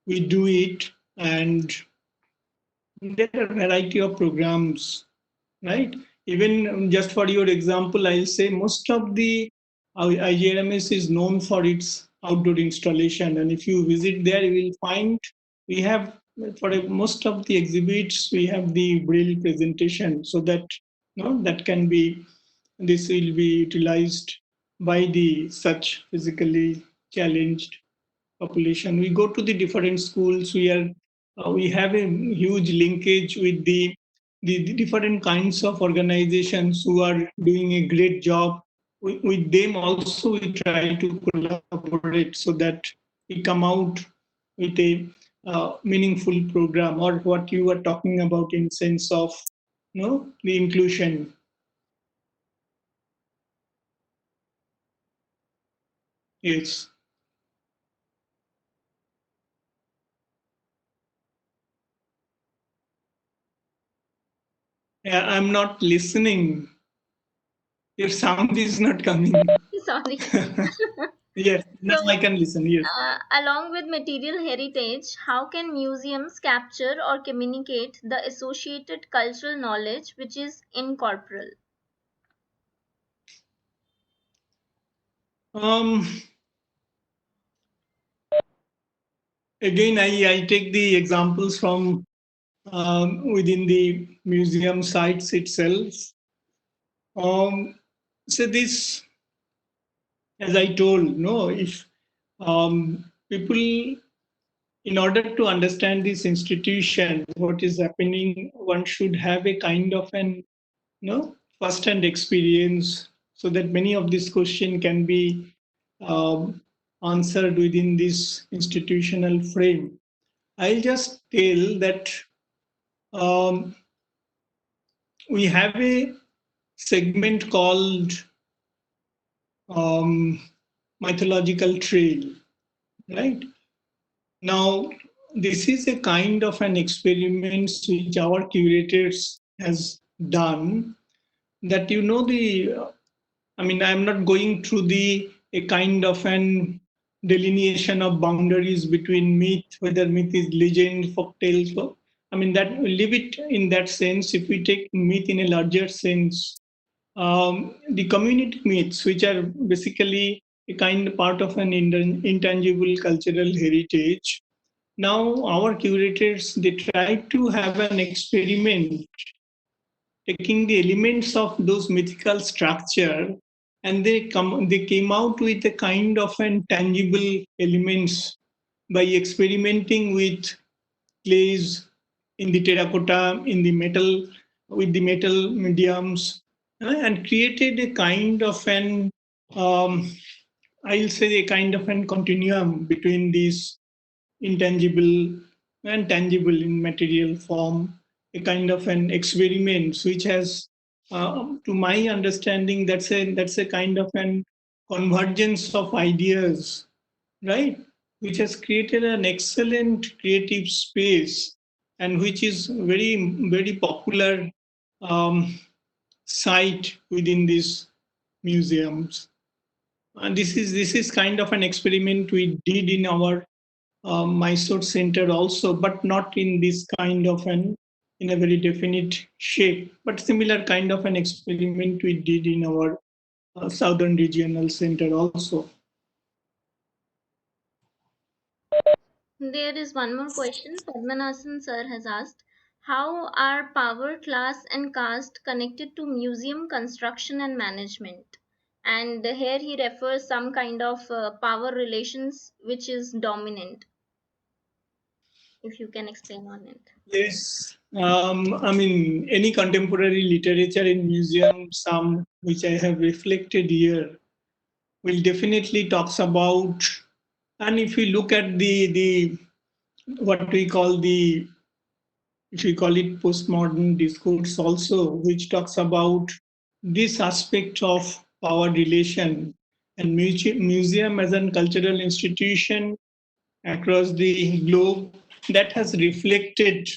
we do it, and there are a variety of programs, right? Even just for your example, I'll say most of the IGRMS is known for its outdoor installation. And if you visit there, you will find we have, for most of the exhibits, we have the braille presentation, so that that can be, this will be utilized by the such physically challenged population. We go to the different schools. We have a huge linkage with the different kinds of organizations who are doing a great job. With them also we try to collaborate so that we come out with a meaningful program, or what you were talking about in sense of the inclusion. Yes. Yeah, I'm not listening. Your sound is not coming. Sorry. Yes, now I So, can listen. Yes. along with material heritage, how can museums capture or communicate the associated cultural knowledge which is incorporeal? Um, Again, I take the examples from within the museum sites itself. So this, as I told, no, if people, in order to understand this institution, what is happening, one should have a kind of an first-hand experience, so that many of these questions can be um, answered within this institutional frame. I'll just tell that um, we have a segment called um, mythological trail, right? Now, this is a kind of an experiment which our curators has done, that the I mean, I'm not going through the a kind of an delineation of boundaries between myth, whether myth is legend, folk tales. I mean, that leave it in that sense. If we take myth in a larger sense, the community myths, which are basically a kind part of an intangible cultural heritage. Now, our curators, they try to have an experiment taking the elements of those mythical structure, and they came out with a kind of an tangible elements by experimenting with clays, in the terracotta, in the metal, with the metal mediums, and created a kind of an um, I'll say a kind of an continuum between these intangible and tangible in material form, a kind of an experiment which has, to my understanding, that's a kind of an convergence of ideas, right? Which has created an excellent creative space, and which is very popular um, site within these museums. And this is kind of an experiment we did in our Mysore Center also, but not in this kind of an in a very definite shape, but similar kind of an experiment we did in our Southern Regional Center also. There is one more question. Padmanathan sir has asked, how are power, class, and caste connected to museum construction and management? And here he refers some kind of power relations which is dominant. If you can explain on it. Yes, I mean, any contemporary literature in museum, some which I have reflected here, will definitely talks about. And if we look at the what we call the, if we call it postmodern discourse also, which talks about this aspect of power relation, and museum as a cultural institution across the globe, that has reflected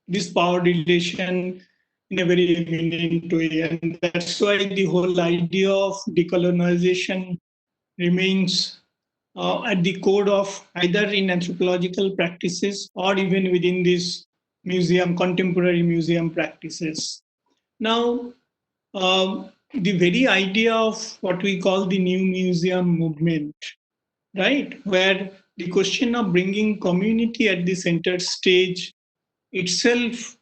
this power relation in a very eminent way. And that's why the whole idea of decolonization remains at the core of either in anthropological practices or even within these contemporary museum practices. Now, the very idea of what we call the new museum movement, right? Where the question of bringing community at the center stage itself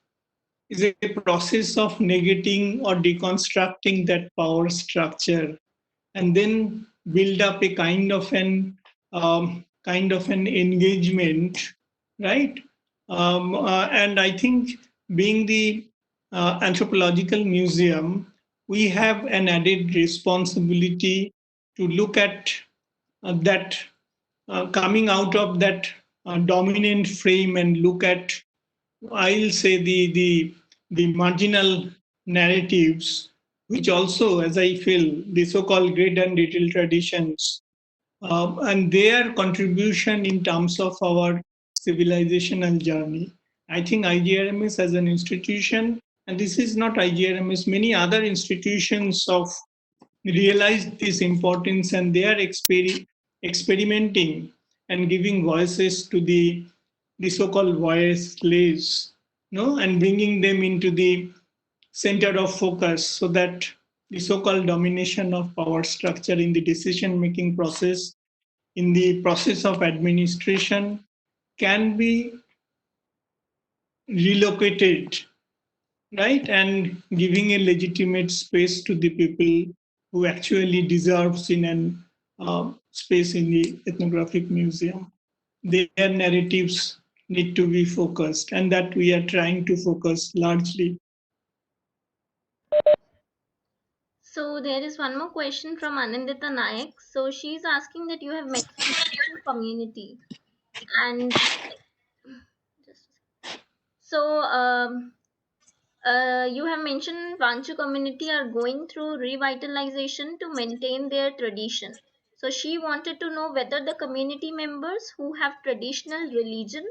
is a process of negating or deconstructing that power structure, and then build up a kind of an engagement, right? And I think, being the anthropological museum, we have an added responsibility to look at that coming out of that dominant frame, and look at, I'll say, the marginal narratives, which also, as I feel, the so-called great and little traditions, and their contribution in terms of our civilizational journey. I think IGRMS as an institution, and this is not IGRMS, many other institutions of realized this importance, and they are experimenting and giving voices to the so-called voiceless, no, and bringing them into the center of focus, so that the so-called domination of power structure in the decision making process, in the process of administration, can be relocated, right, and giving a legitimate space to the people who actually deserves in an space in the ethnographic museum. Their narratives need to be focused, and that we are trying to focus largely. So there is one more question from Anandita Nayak. So she's asking that you have mentioned community and just so you have mentioned Vanchu community are going through revitalization to maintain their tradition. So she wanted to know whether the community members who have traditional religion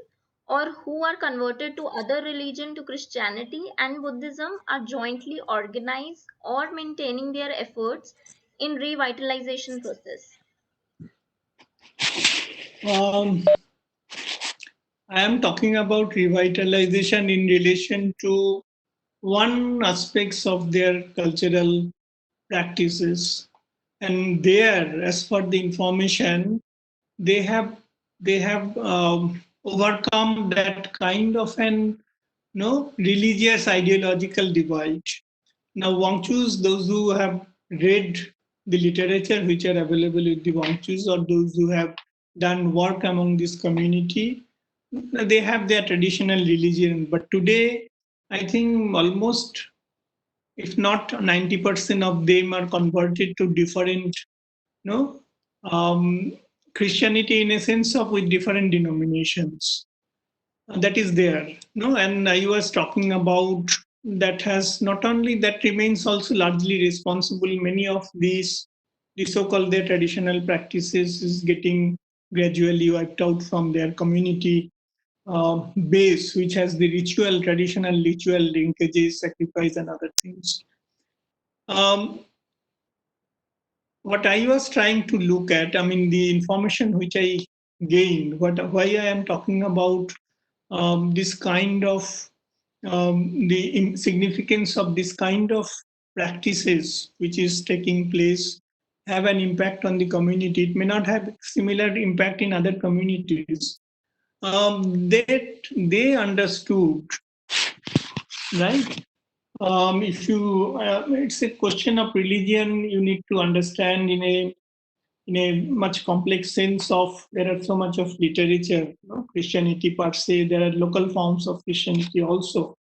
or who are converted to other religion to Christianity and Buddhism are jointly organized or maintaining their efforts in revitalization process. Um, I am talking about revitalization in relation to one aspects of their cultural practices, and there, as for the information, they have overcome that kind of an no religious ideological divide. Now, Wangchus, those who have read the literature which are available with the Wangchus, or those who have done work among this community, they have their traditional religion. But today, I think almost, if not 90% of them, are converted to different, no, um, Christianity, in a sense of with different denominations. That is there, no, and I was talking about that has not only that remains also largely responsible. Many of these, the so-called their traditional practices, is getting gradually wiped out from their community base, which has the traditional ritual linkages, sacrifice, and other things. Um, what I was trying to look at, I mean, the information which I gained, why I am talking about this kind of the significance of this kind of practices which is taking place have an impact on the community. It may not have similar impact in other communities. That they understood, right? If you, it's a question of religion. You need to understand in a much complex sense of, there are so much of literature, Christianity per se. There are local forms of Christianity also.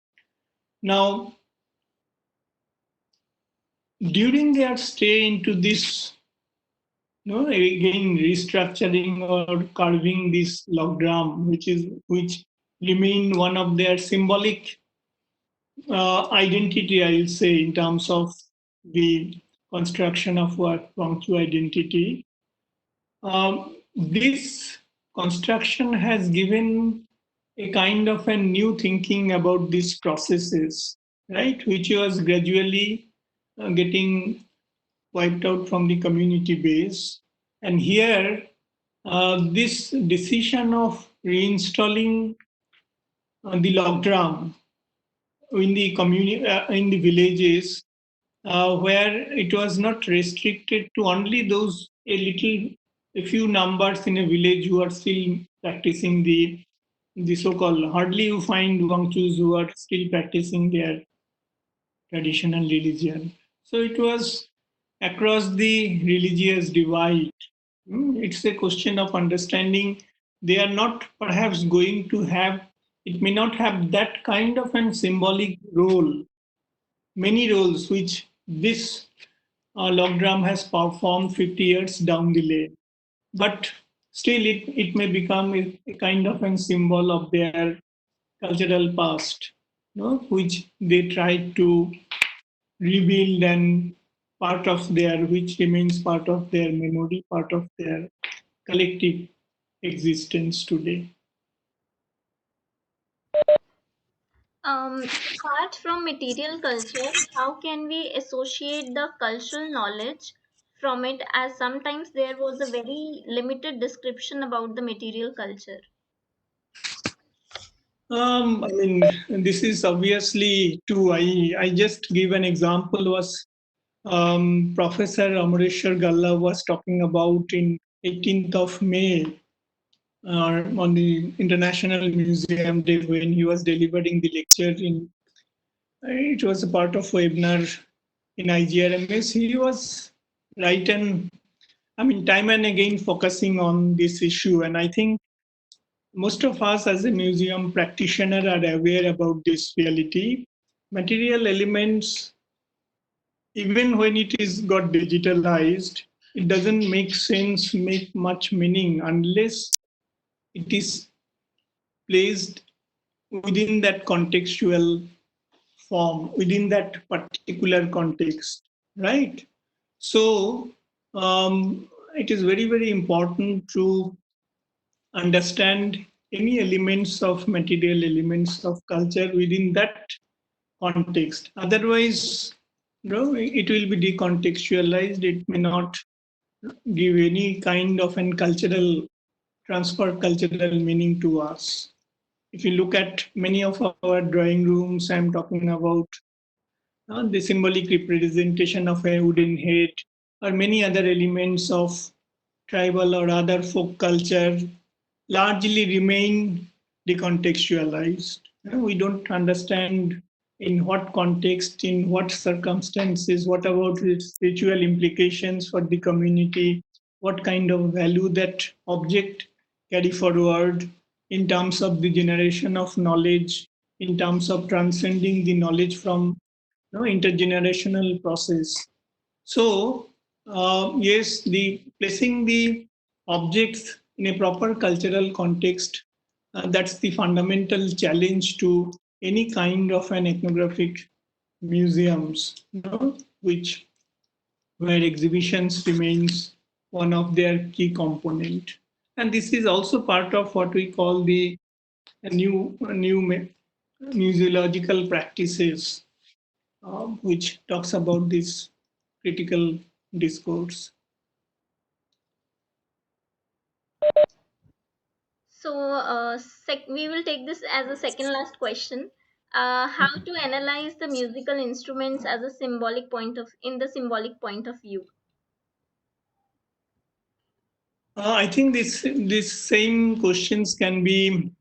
Now, during their stay into this, again restructuring or carving this loggram, which remain one of their symbolic identity, I'll say, in terms of the construction of what Wangchu identity. This construction has given a kind of a new thinking about these processes, right, which was gradually getting wiped out from the community base. And here, this decision of reinstalling the lockdown in the community, in the villages, where it was not restricted to only those a few numbers in a village who are still practicing the so-called. Hardly you find Wangchus who are still practicing their traditional religion. So it was across the religious divide. It's a question of understanding. They are not perhaps going to have. It may not have that kind of an symbolic role, many roles which this log has performed 50 years down the lane. But still, it may become a kind of a symbol of their cultural past, which they try to rebuild and part of their, which remains part of their memory, part of their collective existence today. Apart from material culture, how can we associate the cultural knowledge from it, as sometimes there was a very limited description about the material culture? I mean, this is obviously true. I just give an example was Professor Amareshwar Galla was talking about in 18th of May on the International Museum Day when he was delivering the lecture in, it was a part of webinar in IGRMS. He was right and I mean time and again focusing on this issue, and I think most of us as a museum practitioner are aware about this reality. Material elements, even when it is got digitalized, it doesn't make sense, make much meaning unless it is placed within that contextual form, within that particular context, right? So it is very, very important to understand any elements of material elements of culture within that context. Otherwise, it will be decontextualized. It may not give any kind of an cultural transfer, cultural meaning to us. If you look at many of our drawing rooms, I'm talking about the symbolic representation of a wooden head or many other elements of tribal or other folk culture largely remain decontextualized. We don't understand in what context, in what circumstances, what about its ritual implications for the community, what kind of value that object carry forward in terms of the generation of knowledge, in terms of transcending the knowledge from intergenerational process. So, yes, the placing the objects in a proper cultural context, that's the fundamental challenge to any kind of an ethnographic museums, which where exhibitions remains one of their key component. And this is also part of what we call the new museological practices, which talks about this critical discourse. So, we will take this as a second last question. How to analyze the musical instruments as a symbolic point of in the symbolic point of view? I think this same questions can be.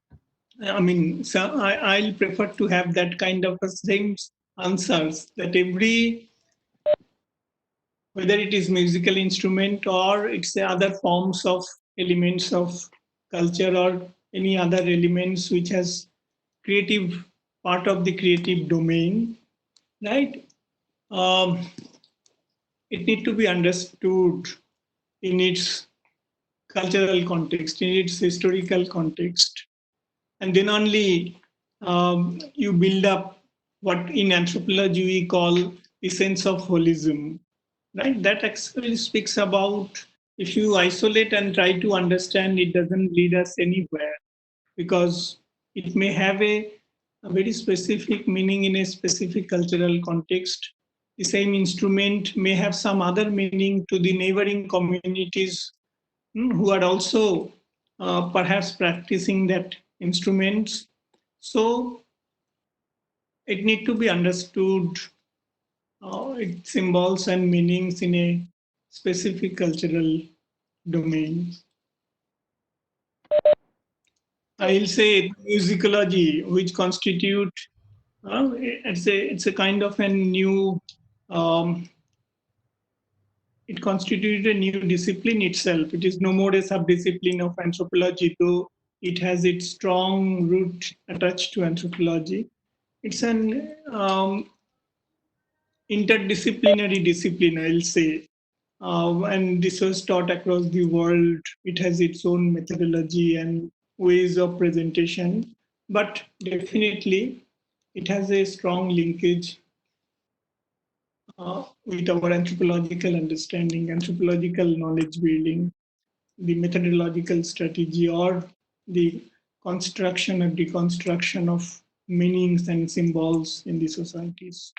I mean, so I'll prefer to have that kind of a same answers that every whether it is musical instrument or it's the other forms of elements of culture or any other elements which has creative part of the creative domain, right? Um, it need to be understood in its cultural context, in its historical context, and then only you build up what in anthropology we call the sense of holism, right? That actually speaks about if you isolate and try to understand, it doesn't lead us anywhere because it may have a very specific meaning in a specific cultural context. The same instrument may have some other meaning to the neighboring communities who are also perhaps practicing that instruments. So it need to be understood its symbols and meanings in a specific cultural domain. So, I'll say musicology, which constitute it's a kind of a new um, it constitutes a new discipline itself. It is no more a sub-discipline of anthropology, though it has its strong root attached to anthropology. It's an interdisciplinary discipline, I'll say. And this was taught across the world. It has its own methodology and ways of presentation, but definitely it has a strong linkage with our anthropological understanding, anthropological knowledge building, the methodological strategy, or the construction and deconstruction of meanings and symbols in the societies.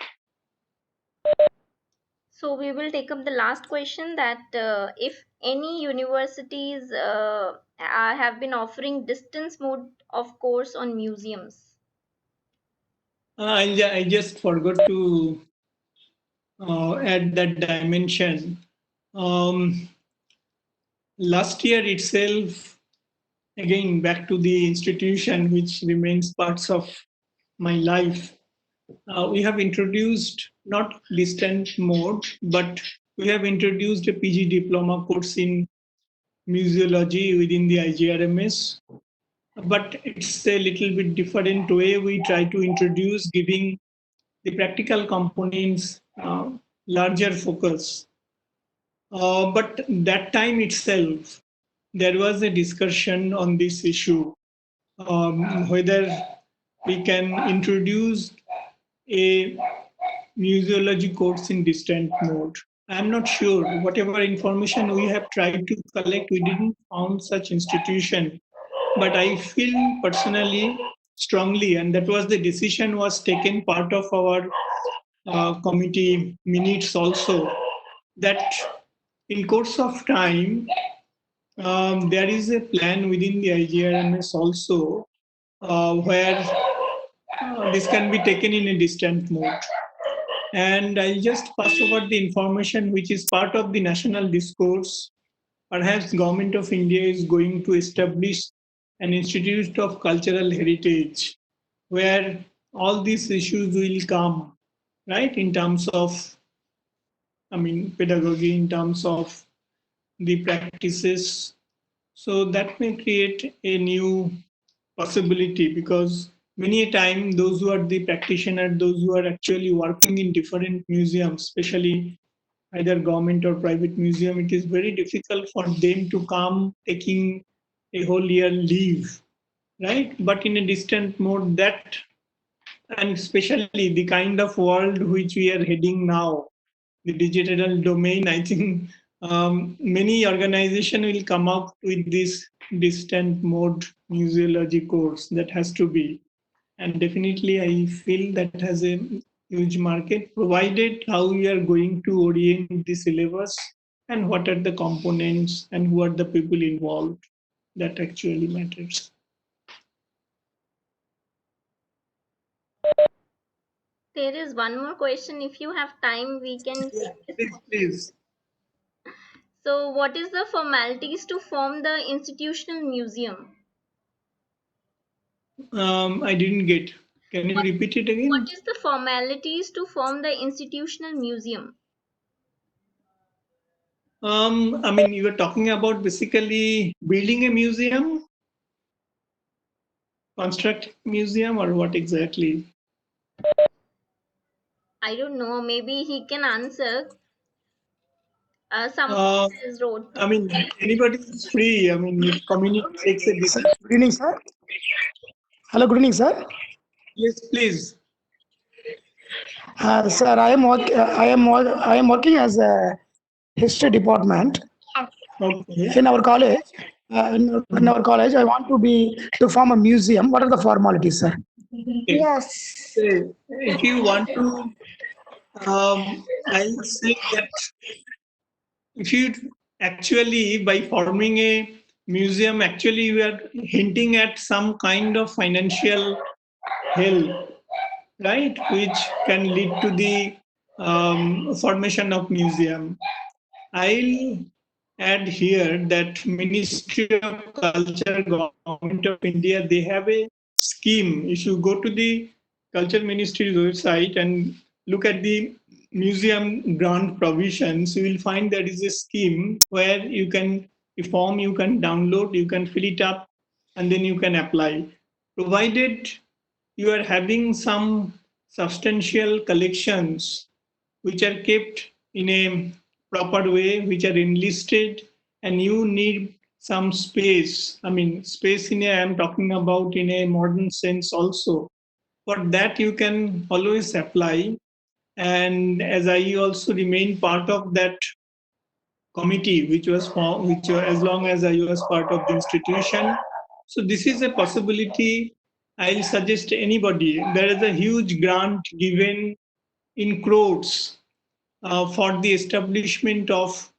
so we will take up the last question that if any universities have been offering distance mode of course on museums. I just forgot to add that dimension. Um, Last year itself, again back to the institution, which remains parts of my life. We have introduced not distant mode, but we have introduced a PG diploma course in museology within the IGRMS. But it's a little bit different way we try to introduce, giving the practical components larger focus. But that time itself, there was a discussion on this issue, whether we can introduce a museology course in distant mode. I'm not sure. Whatever information we have tried to collect, we didn't found such institution. But I feel personally strongly, and that was the decision was taken part of our committee minutes also, that in course of time there is a plan within the IGRMS also where this can be taken in a distant mode. And I'll just pass over the information which is part of the national discourse. Perhaps Government of India is going to establish an Institute of Cultural Heritage where all these issues will come, right, in terms of, I mean, pedagogy, in terms of the practices. So that may create a new possibility, because many a time those who are the practitioners, those who are actually working in different museums, especially either government or private museum, it is very difficult for them to come taking a whole year leave, right? But in a distant mode, that, and especially the kind of world which we are heading now, the digital domain, I think many organization will come up with this distant mode museology course that has to be. And definitely I feel that has a huge market, provided how we are going to orient the syllabus and what are the components and who are the people involved. That actually matters. There is one more question. If you have time, we can Yeah, take this. please, please. So, what is the formalities to form the institutional museum? I didn't get. Can you What, repeat it what again? is the formalities to form the institutional museum? I mean, you were talking about basically building a museum, construct museum, or what exactly? I don't know. Maybe he can answer. Someone Uh, has wrote. I mean, anybody is free. I mean, if community takes a Sir, decision, good evening, sir. Hello, good evening, sir. yes, please. Sir, I am working as a history department Okay. in our college. In our college, I want to form a museum. What are the formalities, sir? Okay. If you want to, I'll say that if you actually, by forming a museum, actually you are hinting at some kind of financial help, right? Which can lead to the formation of museum. I'll add here that Ministry of Culture, Government of India, they have a scheme. If you go to the Culture Ministry's website and look at the museum grant provisions, you will find there is a scheme where you can a form you can download, you can fill it up, and then you can apply. Provided you are having some substantial collections which are kept in a proper way, which are enlisted, and you need some space. I mean, space in a, I'm talking about in a modern sense also. For that, you can always apply. And as I also remain part of that committee, which was formed, as long as I was part of the institution. So this is a possibility. I'll suggest anybody. There is a huge grant given in crores for the establishment of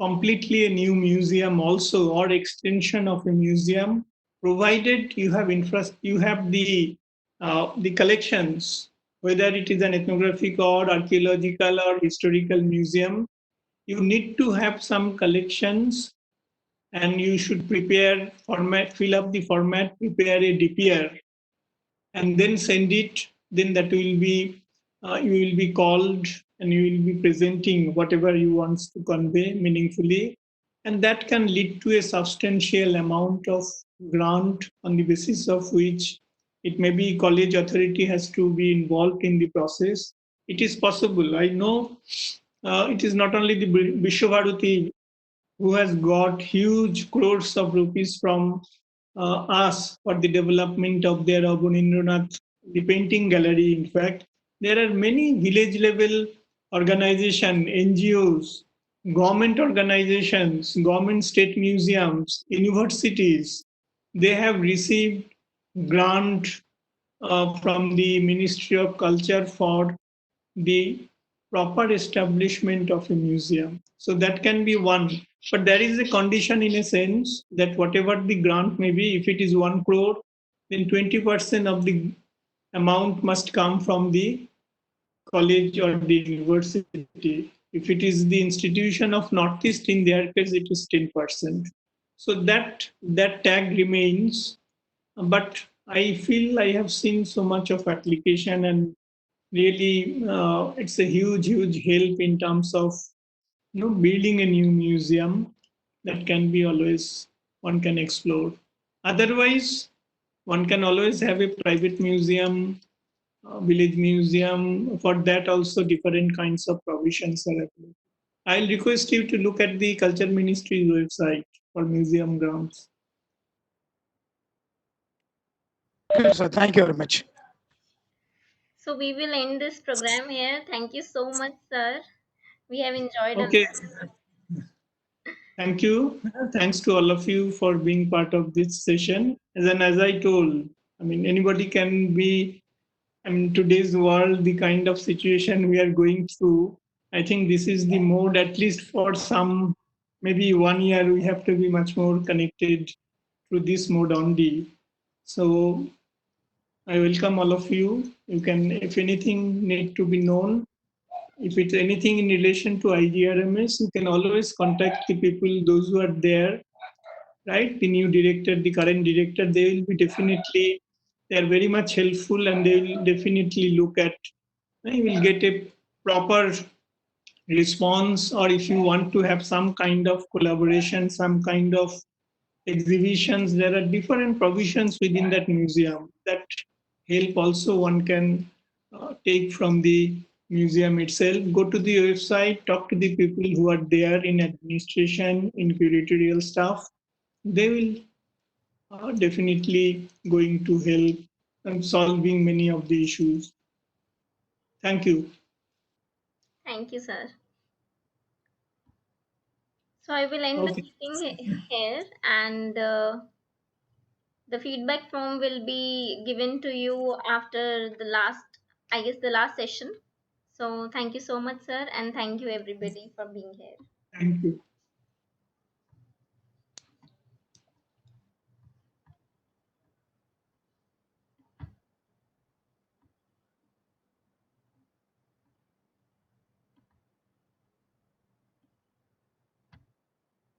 completely a new museum also or extension of a museum, provided you have you have the collections, whether it is an ethnographic or archaeological or historical museum. You need to have some collections, and you should prepare format, fill up the format, prepare a DPR, and then send it. Then that will be you will be called, and you will be presenting whatever you want to convey meaningfully, and that can lead to a substantial amount of grant, on the basis of which it may be college authority has to be involved in the process. It is possible. I know it is not only the Vishwabharati who has got huge crores of rupees from us for the development of their Abhinindranath, the painting gallery. In fact, there are many village level organizations, NGOs, government organizations, government state museums, universities. They have received grant from the Ministry of Culture for the proper establishment of a museum. So that can be one. But there is a condition in a sense that whatever the grant may be, if it is 1 crore, then 20% of the amount must come from the college or the university. If it is the institution of Northeast, in their case, it is 10%. So that tag remains, but I feel I have seen so much of application, and really it's a huge help in terms of building a new museum that can be always one can explore. Otherwise, one can always have a private museum, village museum. For that also different kinds of provisions are available. I'll request you to look at the Culture Ministry's website for museum grounds. Thank you, sir. Thank you very much. So we will end this program here. Thank you so much, sir. We have enjoyed a Okay, lot. thank you. Thanks to all of you for being part of this session. As I told, I mean, anybody can be, I mean, today's world, the kind of situation we are going through, I think this is the mode, at least for some, maybe 1 year, we have to be much more connected through this mode only. So I welcome all of you. You can, if anything need to be known, if it's anything in relation to IGRMS, you can always contact the people, those who are there, right? The new director, the current director, they will be definitely, they are very much helpful, and they will definitely look at, you will get a proper response. Or if you want to have some kind of collaboration, some kind of exhibitions, there are different provisions within that museum that help also one can take from the museum itself. Go to the website, talk to the people who are there in administration, in curatorial staff. They will definitely going to help in solving many of the issues. Thank you. Thank you, sir. So I will end the Okay. meeting here, and the feedback form will be given to you after the last, I guess, the last session. So thank you so much, sir, and thank you everybody for being here. Thank you.